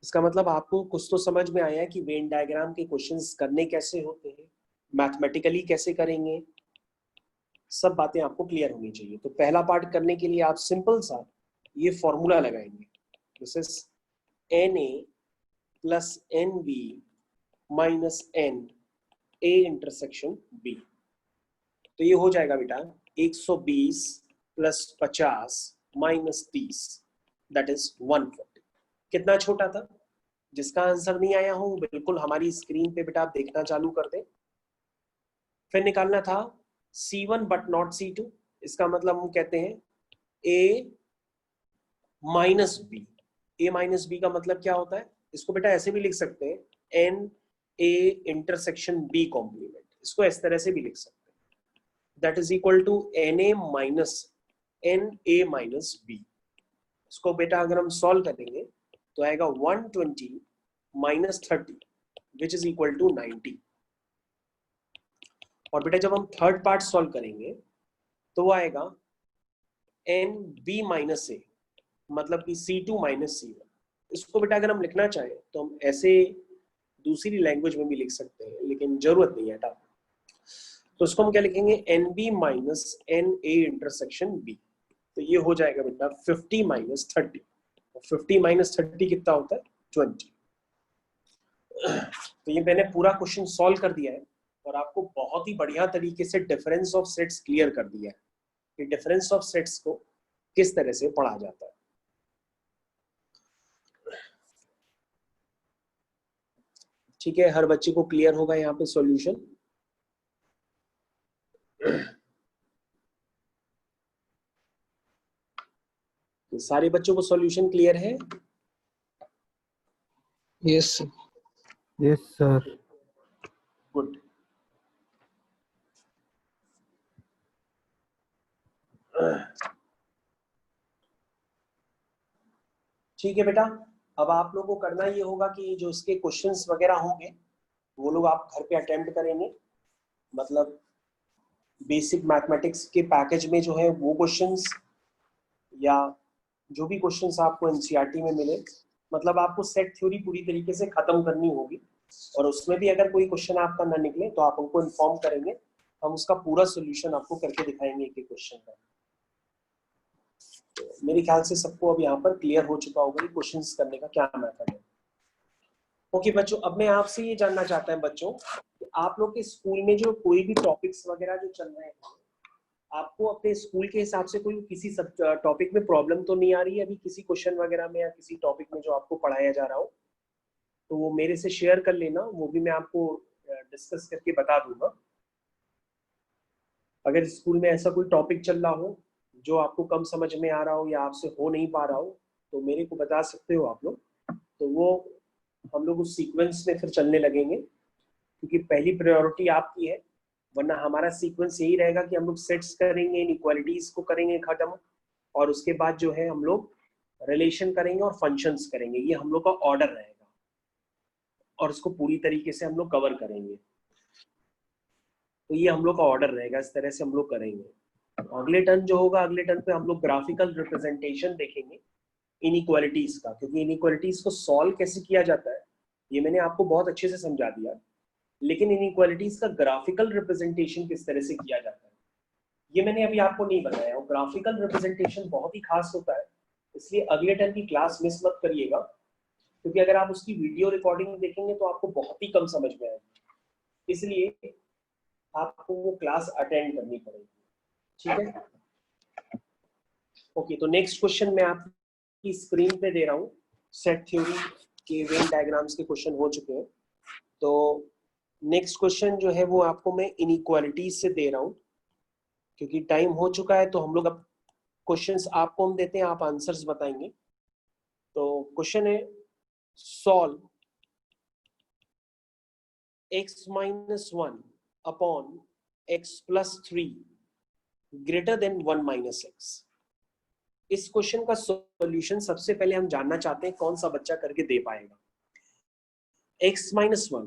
इसका मतलब आपको कुछ तो समझ में आया है कि वेन डायग्राम के क्वेश्चंस करने कैसे होते हैं, मैथमेटिकली कैसे करेंगे, सब बातें आपको क्लियर होनी चाहिए। तो पहला पार्ट करने के लिए आप सिंपल सा ये फॉर्मूला लगाएंगे, this is NA plus NB minus NA intersection B। तो ये हो जाएगा बेटा 120 प्लस 50 माइनस 30 दैट इज 140। कितना छोटा था? जिसका आंसर नहीं आया हो बिल्कुल हमारी स्क्रीन पे बेटा आप देखना चालू कर दें। फिर निकालना था C1 बट नॉट C2, इसका मतलब हम कहते हैं A minus B. A minus B का मतलब क्या होता है? इसको बेटा ऐसे भी लिख सकते हैं NA इंटरसेक्शन B कॉम्प्लीमेंट, इसको इस तरह से भी लिख सकते हैं, that is equal to NA minus NA minus B। इसको बेटा अगर हम सॉल्व करेंगे तो आएगा 120 minus 30 which is equal to 90। और बेटा जब हम थर्ड पार्ट सॉल्व करेंगे तो वो आएगा NB माइनस A, मतलब कि C2 माइनस C1। इसको बेटा अगर हम लिखना चाहें तो हम ऐसे दूसरी लैंग्वेज में भी लिख सकते हैं, लेकिन जरूरत नहीं है बेटा। तो इसको हम क्या लिखेंगे NB minus NA intersection B। तो ये हो जाएगा बेटा 50 माइनस 30। 50 माइनस 30 कितना होता है? 20। तो ये मैंने पूरा क्वेश्चन सॉल्व कर दिया है और आपको बहुत ही बढ़िया तरीके से डिफरेंस ऑफ सेट्स क्लियर कर दिया है कि डिफरेंस ऑफ सेट्स को किस तरह से पढ़ा जाता है। ठीक है, हर बच्चे को क्लियर होगा यहाँ पे सॉल्यूशन। सारे बच्चों को सॉल्यूशन क्लियर है? Yes sir. Yes sir. Good. ठीक है बेटा, अब आप लोगों को करना ये होगा कि जो इसके क्वेश्चंस वगैरह होंगे वो लोग आप घर पे अटेम्प्ट करेंगे, मतलब बेसिक मैथमेटिक्स के पैकेज में जो है वो क्वेश्चंस या जो भी क्वेश्चंस आपको एनसीईआरटी में मिले, मतलब आपको सेट थ्योरी पूरी तरीके से खत्म करनी होगी। और उसमें भी अगर कोई क्वेश्चन आपका ना निकले तो आप हमको इन्फॉर्म करेंगे, हम उसका पूरा सोल्यूशन आपको करके दिखाएंगे एक एक क्वेश्चन का। तो मेरे ख्याल से सबको अब यहाँ पर क्लियर हो चुका होगा कि क्वेश्चंस करने का क्या मेथड है। ओके बच्चों, अब मैं आपसे ये जानना चाहता हूँ बच्चों कि आप लोग के स्कूल में जो कोई भी टॉपिक्स वगैरह जो चल रहे हैं, आपको अपने स्कूल के हिसाब से कोई किसी सब टॉपिक में प्रॉब्लम तो नहीं आ रही है अभी, किसी क्वेश्चन वगैरह में या किसी टॉपिक में जो आपको पढ़ाया जा रहा हो? तो वो मेरे से शेयर कर लेना, वो भी मैं आपको डिस्कस करके बता दूंगा। अगर स्कूल में ऐसा कोई टॉपिक चल रहा हो जो आपको कम समझ में आ रहा हो या आपसे हो नहीं पा रहा हो तो मेरे को बता सकते हो आप लोग, तो वो हम लोग उस सीक्वेंस में फिर चलने लगेंगे, क्योंकि पहली प्रायोरिटी आपकी है। वरना हमारा सीक्वेंस यही रहेगा कि हम लोग सेट्स करेंगे, इनइक्वालिटीज को करेंगे खत्म, और उसके बाद जो है हम लोग रिलेशन करेंगे और फंक्शंस करेंगे। ये हम लोग का ऑर्डर रहेगा और इसको पूरी तरीके से हम लोग कवर करेंगे। तो ये हम लोग का ऑर्डर रहेगा, इस तरह से हम लोग करेंगे। अगले टर्न जो होगा, अगले टर्न पे हम लोग ग्राफिकल रिप्रेजेंटेशन देखेंगे इनइक्वालिटीज का, क्योंकि इनइक्वालिटीज को सॉल्व कैसे किया जाता है ये मैंने आपको बहुत अच्छे से समझा दिया, लेकिन इनइक्वालिटीज का ग्राफिकल रिप्रेजेंटेशन किस तरह से किया जाता है ये मैंने अभी आपको नहीं बताया। और ग्राफिकल रिप्रेजेंटेशन बहुत ही खास होता है, इसलिए अगले टर्न की क्लास मिस मत करिएगा, क्योंकि अगर आप उसकी वीडियो रिकॉर्डिंग देखेंगे तो आपको बहुत ही कम समझ में आएगी, इसलिए आपको वो क्लास अटेंड करनी पड़ेगी। ठीक है, ओके। तो नेक्स्ट क्वेश्चन मैं आपकी स्क्रीन पे दे रहा हूँ। सेट थ्योरी के वेन डायग्राम्स के क्वेश्चन हो चुके हैं, तो नेक्स्ट क्वेश्चन जो है वो आपको मैं इनइक्वालिटीज से दे रहा हूँ, क्योंकि टाइम हो चुका है। तो हम लोग अब क्वेश्चंस आपको हम देते हैं, आप आंसर्स बताएंगे। तो क्वेश्चन है solve x minus 1 upon x plus 3 greater than 1 minus x. इस क्वेश्चन का सॉल्यूशन सबसे पहले हम जानना चाहते हैं कौन सा बच्चा करके दे पाएगा। x minus 1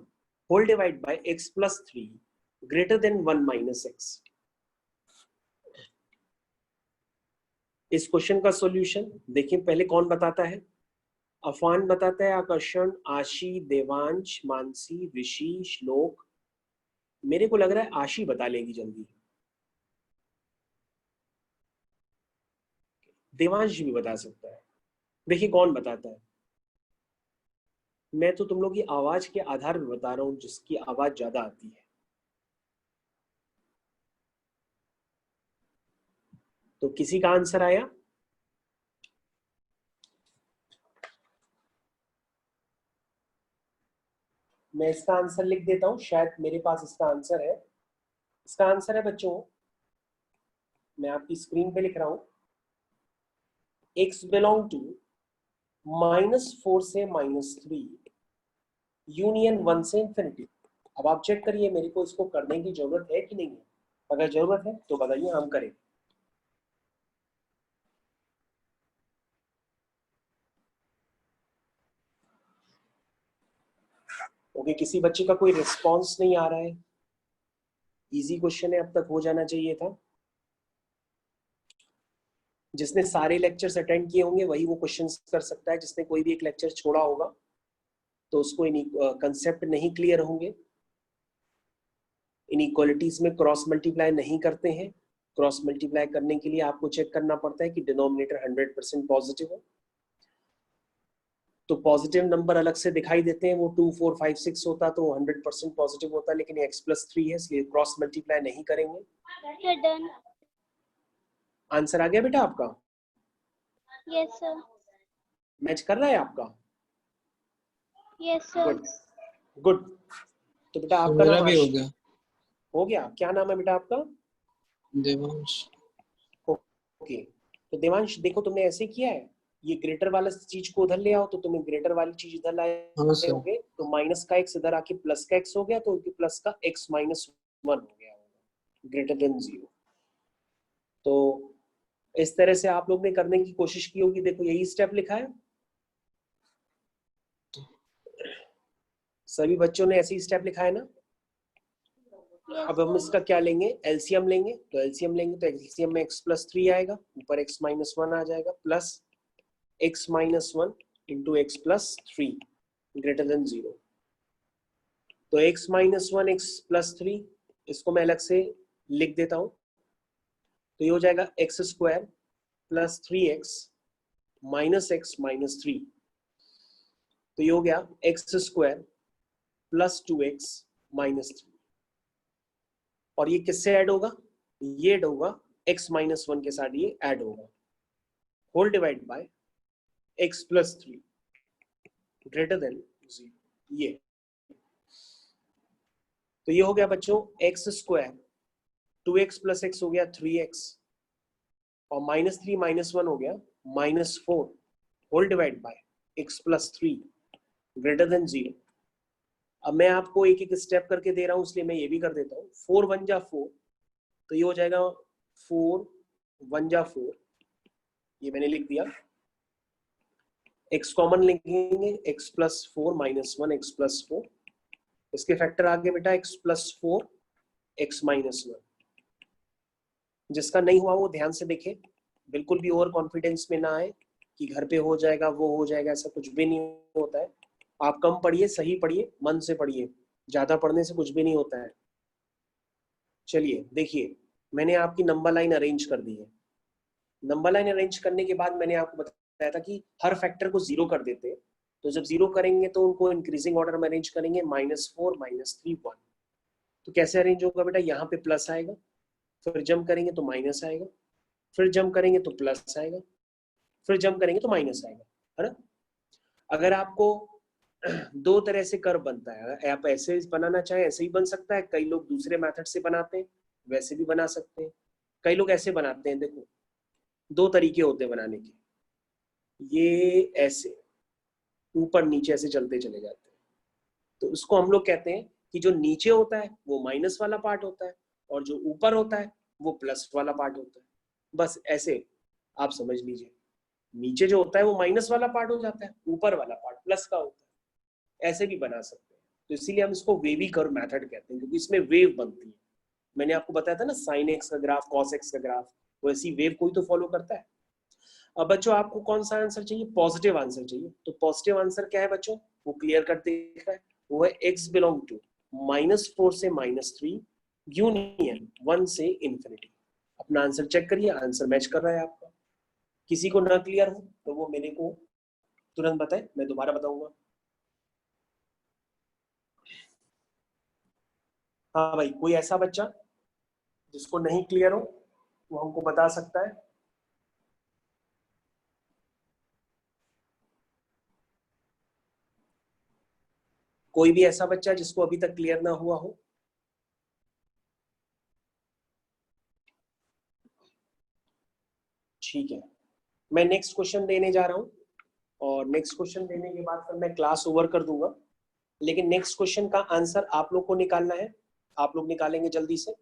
whole divide by x plus 3 greater than 1 minus x. इस क्वेश्चन का सॉल्यूशन देखिए, पहले कौन बताता है? अफान बताता है, आकर्षण, आशी, देवांश, मानसी, ऋषि, श्लोक। मेरे को लग रहा है आशी बता लेगी जल्दी। देवांश भी बता सकता है। देखिए कौन बताता है। मैं तो तुम लोग की आवाज के आधार पर बता रहा हूं, जिसकी आवाज ज्यादा आती है। तो किसी का आंसर आया? मैं इसका आंसर लिख देता हूं, शायद मेरे पास इसका आंसर है। इसका आंसर है बच्चों, मैं आपकी स्क्रीन पे लिख रहा हूं, x बिलोंग टू -4 से -3 यूनियन 1 से इंफिनिटी। अब आप चेक करिए मेरे को इसको करने की जरूरत है कि नहीं है। अगर जरूरत है तो बताइए, हम करें। ओके, किसी बच्चे का कोई रिस्पॉन्स नहीं आ रहा है। इजी क्वेश्चन है, अब तक हो जाना चाहिए था। जिसने सारे लेक्चर्स अटेंड किए होंगे वही वो क्वेश्चंस कर सकता है। जिसने कोई भी एक लेक्चर छोड़ा होगा तो उसको कंसेप्ट नहीं क्लियर होंगे। इनइक्वालिटीज में क्रॉस मल्टीप्लाई नहीं करते हैं। क्रॉस मल्टीप्लाई करने के लिए आपको चेक करना पड़ता है कि डिनोमिनेटर 100% पॉजिटिव हो। तो पॉजिटिव नंबर अलग से दिखाई देते हैं, वो 2 4 5 6 होता तो 100% पॉजिटिव होता, लेकिन x+3 है इसलिए क्रॉस मल्टीप्लाई नहीं करेंगे। You're done. आंसर आ गया बेटा आपका? Yes, sir. मैच कर रहा है आपका? Yes, sir. Good good. तो बेटा आपका मेरा नाम भी हो आशी- गया। हो गया। क्या नाम है बेटा आपका? देवांश। ओके, तो देवांश देखो तुमने ऐसे किया है, ये ग्रेटर वाला चीज को उधर ले आओ तो तुम्हें ग्रेटर वाली चीज इधर लाए हाँ सर। होगे, तो माइनस का x इधर आके प्लस का x हो गया, तो प्लस का x -1 हो गया होगा, ग्रेटर देन 0। तो इस तरह से आप लोग ने करने की कोशिश की होगी। देखो यही स्टेप लिखा है, सभी बच्चों ने ऐसे ही स्टेप लिखा है ना। Yes, अब हम sir. इसका क्या लेंगे? एलसीएम लेंगे। तो एलसीएम लेंगे तो एलसीएम में x+3 आएगा, ऊपर x-1 आ जाएगा, plus x-1 into x+3 greater than 0। तो x-1 x+3 इसको मैं अलग से लिख देता हूं, तो ये हो जाएगा x² plus 3x minus x minus 3। तो ये हो गया x² प्लस 2x माइनस 3। और ये किससे ऐड होगा? ये ऐड होगा x-1 के साथ, ये ऐड होगा, whole divide by x+3 greater than 0। ये तो ये हो गया बच्चों x², 2x प्लस x हो गया 3x, और -3 -1 हो गया -4 whole divide by x+3 greater than 0। अब मैं आपको एक एक स्टेप करके दे रहा हूं, इसलिए मैं ये भी कर देता हूँ। 4 1 जा 4, तो ये हो जाएगा 4 1 जा 4, ये मैंने लिख दिया। x कॉमन लिखेंगे, x+4 -1 x+4, इसके फैक्टर आगे बेटा x+4 x-1। जिसका नहीं हुआ वो ध्यान से देखे, बिल्कुल भी ओवर कॉन्फिडेंस में ना आए कि घर पे हो जाएगा वो हो जाएगा, ऐसा कुछ भी नहीं होता है। आप कम पढ़िए, सही पढ़िए, मन से पढ़िए, ज्यादा पढ़ने से कुछ भी नहीं होता है। चलिए देखिए, मैंने आपकी नंबर लाइन अरेंज कर दी है। नंबर लाइन अरेंज करने के बाद मैंने आपको बताया था कि हर फैक्टर को 0 कर देते हैं, तो जब 0 करेंगे तो उनको इंक्रीजिंग ऑर्डर में अरेंज करेंगे, -4 -3 1। तो कैसे अरेंज होगा बेटा? यहाँ पे प्लस आएगा, फिर जंप करेंगे तो माइनस आएगा, फिर जंप करेंगे तो प्लस आएगा, फिर जंप करेंगे तो माइनस आएगा, है ना। अगर आपको दो तरह से कर्व बनता है, आप ऐसे बनाना चाहें ऐसे ही बन सकता है, कई लोग दूसरे मेथड से बनाते हैं, वैसे भी बना सकते हैं। कई लोग ऐसे बनाते हैं, देखो दो तरीके होते हैं बनाने के, ये ऐसे ऊपर नीचे ऐसे चलते चले जाते हैं। तो उसको हम लोग कहते हैं कि जो नीचे होता है वो माइनस वाला पार्ट होता है, और जो ऊपर होता है वो प्लस वाला पार्ट होता है। बस ऐसे आप समझ लीजिए, नीचे जो होता है वो माइनस वाला पार्ट हो जाता है, ऊपर वाला पार्ट प्लस का होता है। ऐसे भी बना सकते हैं। तो इसीलिए हम इसको वेवी कर्व मेथड कहते हैं, क्योंकि इसमें वेव बनती है। मैंने आपको बताया था ना, साइन एक्स का ग्राफ, कॉस एक्स का ग्राफ, वो ऐसी वेव कोई तो फॉलो करता है। अब बच्चों आपको कौन सा आंसर चाहिए? पॉजिटिव आंसर चाहिए। तो पॉजिटिव आंसर क्या है बच्चों? वो क्लियर कर दिख रहा है, वो है x बिलोंग टू -4 से -3 यूनियन 1 से इंफिनिटी। अपना आंसर चेक करिए, आंसर मैच कर रहा है आपका। किसी को ना क्लियर हो तो वो मेरे को तुरंत बताए, मैं दोबारा बताऊंगा। हाँ भाई, कोई ऐसा बच्चा जिसको नहीं क्लियर हो वो हमको बता सकता है। कोई भी ऐसा बच्चा जिसको अभी तक क्लियर ना हुआ हो? ठीक है, मैं नेक्स्ट क्वेश्चन देने जा रहा हूं और नेक्स्ट क्वेश्चन देने के बाद फिर मैं क्लास ओवर कर दूंगा। लेकिन नेक्स्ट क्वेश्चन का आंसर आप लोग को निकालना है, आप लोग निकालेंगे जल्दी से।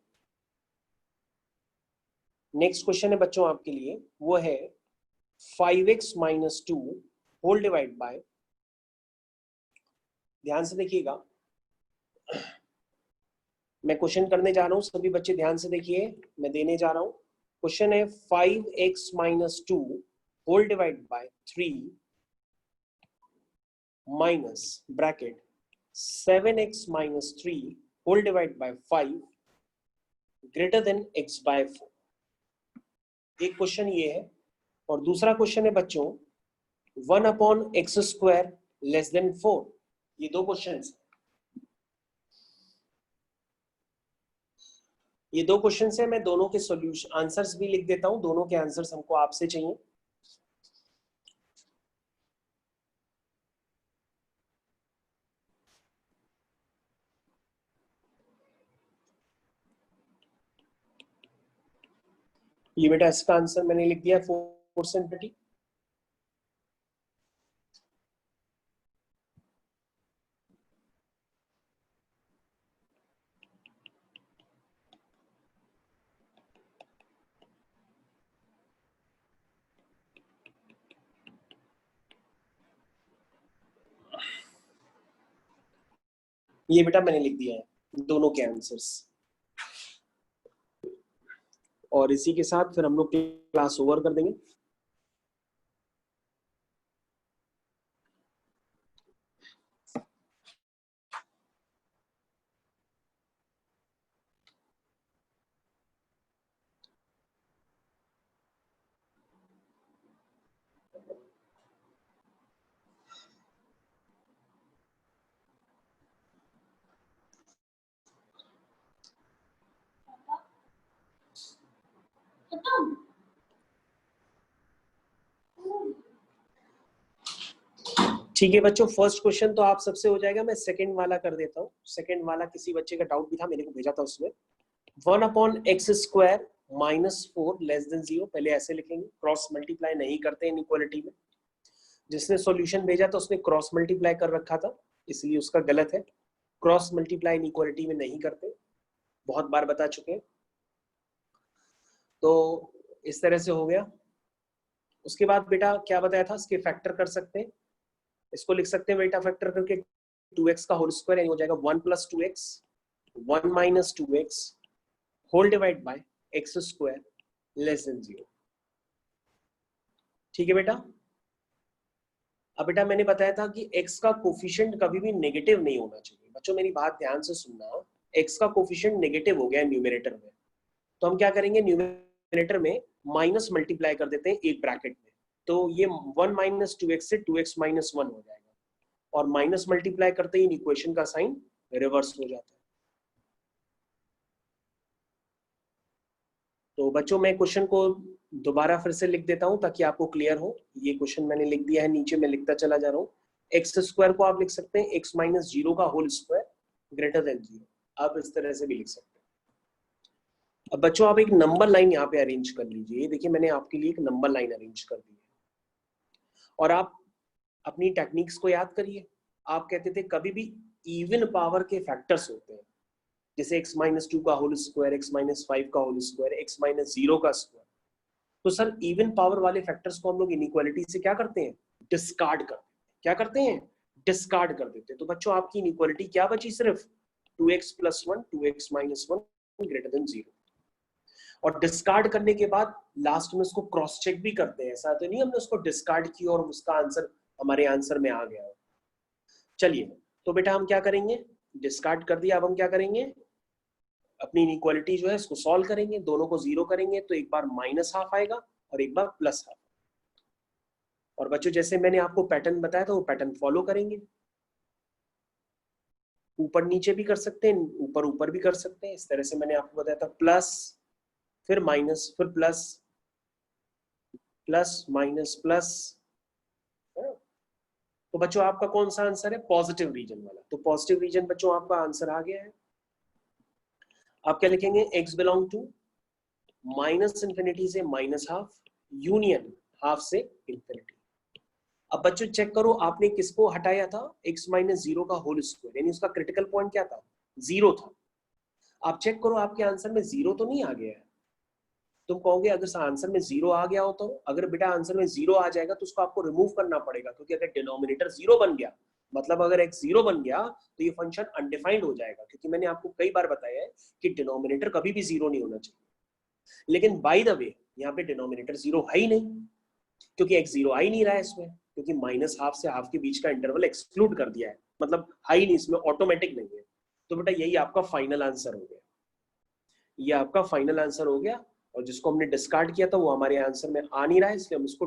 नेक्स्ट क्वेश्चन है बच्चों आपके लिए, वो है 5x - 2 होल डिवाइड बाय, ध्यान से देखिएगा, मैं क्वेश्चन करने जा रहा हूं, सभी बच्चे ध्यान से देखिए, मैं देने जा रहा हूं। क्वेश्चन है 5x - 2 whole divide by 3 minus bracket 7x - 3 whole divide by 5 greater than x by 4। एक क्वेश्चन ये है, और दूसरा क्वेश्चन है बच्चों 1/x² लेस देन 4। ये दो क्वेश्चन, ये दो क्वेश्चन है, मैं दोनों के सॉल्यूशन आंसर्स भी लिख देता हूं, दोनों के आंसर्स हमको आपसे चाहिए। ये बेटा इसका आंसर मैंने लिख दिया 4 ये बेटा मैंने लिख दिया है दोनों के आंसर्स। और इसी के साथ फिर हम लोग क्लास ओवर कर देंगे। ठीक है बच्चों, फर्स्ट क्वेश्चन तो आप सबसे हो जाएगा, मैं सेकंड वाला कर देता हूँ। सेकंड वाला किसी बच्चे का डाउट भी था, मेरे को भेजा था उसमें। 1/x² -4 लेस देन 0, पहले ऐसे लिखेंगे, क्रॉस मल्टीप्लाई नहीं करते इनइक्वालिटी में। जिसने सॉल्यूशन भेजा था उसने क्रॉस मल्टीप्लाई कर रखा था, इसलिए उसका गलत है। क्रॉस मल्टीप्लाई इनइक्वालिटी में नहीं करते, बहुत बार बता चुके हैं। तो इस तरह से हो गया। उसके बाद बेटा क्या बताया था, इसके फैक्टर कर सकते हैं, इसको लिख सकते हैं बेटा फैक्टर करके 2x का होल स्क्वायर, यानी हो जाएगा 1 + 2x 1 - 2x whole divide by x² less than 0। ठीक है बेटा। अब बेटा मैंने बताया था कि x का कोफिशिएंट कभी भी नेगेटिव नहीं होना चाहिए। बच्चों मेरी बात ध्यान से सुनना, x का कोफिशिएंट नेगेटिव हो गया है न्यूमरेटर में, तो हम क्या करेंगे, न्यूमरेटर में माइनस मल्टीप्लाई कर देते हैं एक ब्रैकेट में, तो ये 1 - 2x से 2x - 1 हो जाएगा, और माइनस मल्टीप्लाई करते ही इक्वेशन का साइन रिवर्स हो जाता है। तो बच्चों मैं क्वेश्चन को दोबारा फिर से लिख देता हूं ताकि आपको क्लियर हो। ये क्वेश्चन मैंने लिख दिया है, नीचे मैं लिखता चला जा रहा हूँ। x² को आप लिख सकते हैं x - 0 का होल स्क्वायर ग्रेटर देन 0, आप इस तरह से भी लिख सकते हैं। अब बच्चों आप एक नंबर लाइन यहाँ पे अरेंज कर लीजिए, देखिए मैंने आपके लिए एक नंबर लाइन अरेंज कर दी है, और आप अपनी टेक्निक्स को याद करिए। आप कहते थे कभी भी इवन पावर के फैक्टर्स होते हैं, जैसे x - 2 का होल स्क्वायर, x - 5 का होल स्क्वायर, x - 0 का स्क्वायर। तो सर इवन पावर वाले फैक्टर्स को हम लोग इनइक्वालिटी से क्या करते हैं, डिस्कार्ड करते हैं। क्या करते हैं, डिस्कार्ड कर देते हैं। तो बच्चों आपकी इनइक्वालिटी क्या बची, सिर्फ 2x + 1 2x - 1 ग्रेटर देन 0। और डिस्कार्ड करने के बाद लास्ट में उसको क्रॉस चेक भी करते हैं, ऐसा तो नहीं हमने उसको डिस्कार्ड किया और उसका आंसर हमारे आंसर में आ गया। चलिए तो बेटा हम क्या करेंगे, डिस्कार्ड कर दिया, अब हम क्या करेंगे, अपनी इनइक्वालिटी जो है इसको सॉल्व करेंगे, दोनों को जीरो करेंगे तो एक बार -½ आएगा और एक बार +½ और बच्चों जैसे मैंने आपको पैटर्न बताया था वो पैटर्न फॉलो करेंगे, ऊपर नीचे भी कर सकते हैं, ऊपर ऊपर भी कर सकते हैं, इस तरह से मैंने आपको बताया था, प्लस फिर माइनस फिर प्लस, प्लस माइनस प्लस। तो बच्चों आपका कौन सा आंसर है, पॉजिटिव रीजन वाला, तो पॉजिटिव रीजन बच्चों आपका आंसर आ गया है। आप क्या लिखेंगे, x बिलोंग टू -∞ से -½ यूनियन ½ से इंफिनिटी। अब बच्चों चेक करो आपने किसको हटाया था, x - 0 का होल स्क्वायर, यानी उसका क्रिटिकल पॉइंट क्या था, 0 था। आप चेक करो आपके आंसर में 0 तो नहीं आ गया है। तुम कहोगे अगर आंसर में 0 आ गया हो तो, अगर बेटा आंसर में 0 आ जाएगा तो उसको आपको रिमूव करना पड़ेगा, क्योंकि अगर डिनोमिनेटर 0 बन गया, मतलब अगर x 0 बन गया तो ये फंक्शन अनडिफाइंड हो जाएगा, क्योंकि मैंने आपको कई बार बताया है कि डिनोमिनेटर कभी भी 0 नहीं होना चाहिए। लेकिन बाय द वे यहाँ पे डिनोमिनेटर 0 है ही नहीं, क्योंकि x 0 आ ही नहीं रहा है इसमें, क्योंकि -½ से ½ के बीच का इंटरवल एक्सक्लूड कर दिया है, मतलब है ही नहीं इसमें, ऑटोमेटिक नहीं है। तो बेटा यही आपका फाइनल आंसर हो गया, ये आपका फाइनल आंसर हो गया, और जिसको हमने डिस्कार्ड किया था वो हमारे आंसर में आ नहीं रहा है, इसलिए हम उसको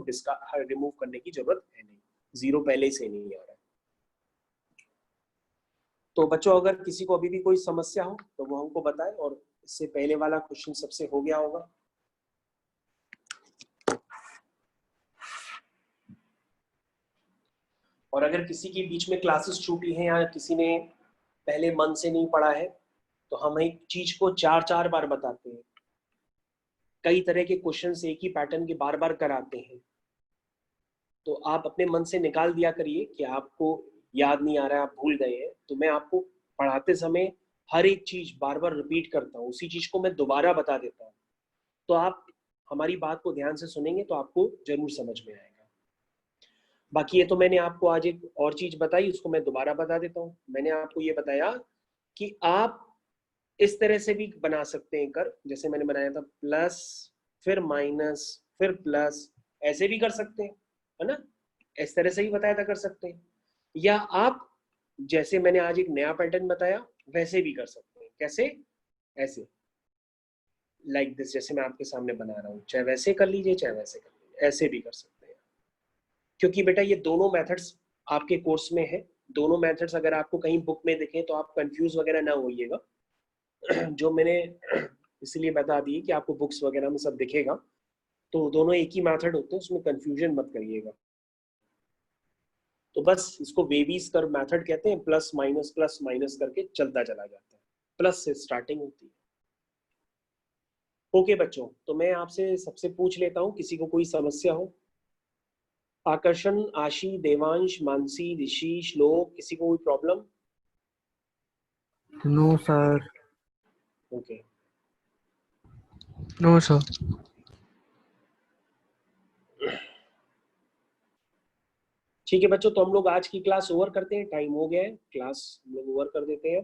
रिमूव करने की जरूरत है नहीं, 0 पहले से नहीं आ रहा है। तो बच्चों अगर किसी को अभी भी कोई समस्या हो तो वो हमको बताएं, और इससे पहले वाला क्वेश्चन सबसे हो गया होगा। और अगर किसी के बीच में क्लासेस छूटी हैं या किसी ने पहले मन से नहीं पढ़ा है तो हम एक चीज को 4 बार बताते हैं, कई तरह के क्वेश्चंस एक ही पैटर्न के बार बार कराते हैं, तो आप अपने मन से निकाल दिया करिए कि आपको याद नहीं आ रहा है, आप भूल गए हैं, तो मैं आपको पढ़ाते समय हर एक चीज बार बार रिपीट करता हूँ, उसी चीज को मैं दोबारा बता देता हूँ, तो आप हमारी बात को ध्यान से सुनेंगे तो आपको जरूर समझ में आएगा। बाकी ये तो मैंने आपको आज एक और चीज बताई, उसको मैं दोबारा बता देता हूँ। मैंने आपको ये बताया कि आप इस तरह से भी बना सकते हैं कर, जैसे मैंने बनाया था प्लस फिर माइनस फिर प्लस, ऐसे भी कर सकते हैं, है ना, इस तरह से ही बताया था कर सकते हैं, या आप जैसे मैंने आज एक नया पैटर्न बताया वैसे भी कर सकते हैं। कैसे, ऐसे लाइक दिस, जैसे मैं आपके सामने बना रहा हूँ, चाहे वैसे कर लीजिए चाहे वैसे कर लीजिए, ऐसे भी कर सकते हैं, क्योंकि बेटा ये दोनों मेथड्स आपके कोर्स में है। दोनों मेथड्स अगर आपको कहीं बुक में दिखे तो आप कंफ्यूज वगैरह ना होइएगा, जो मैंने इसलिए बता दी कि आपको बुक्स वगैरह में सब दिखेगा, तो दोनों एक ही मेथड होते हैं, उसमें कंफ्यूजन मत करिएगा। तो बस इसको वेवीज कर मेथड कहते हैं, प्लस माइनस करके चलता चला जाता है, प्लस से स्टार्टिंग होती है। ओके बच्चों, तो मैं आपसे सबसे पूछ लेता हूँ, किसी को कोई समस्या हो, आकर्षण, आशी, देवांश, मानसी, ऋषि, श्लोक, किसी को कोई problem? No sir. Okay no sir. ठीक है बच्चों, तो हम लोग आज की क्लास ओवर करते हैं, टाइम हो गया है, क्लास हम लोग ओवर कर देते हैं।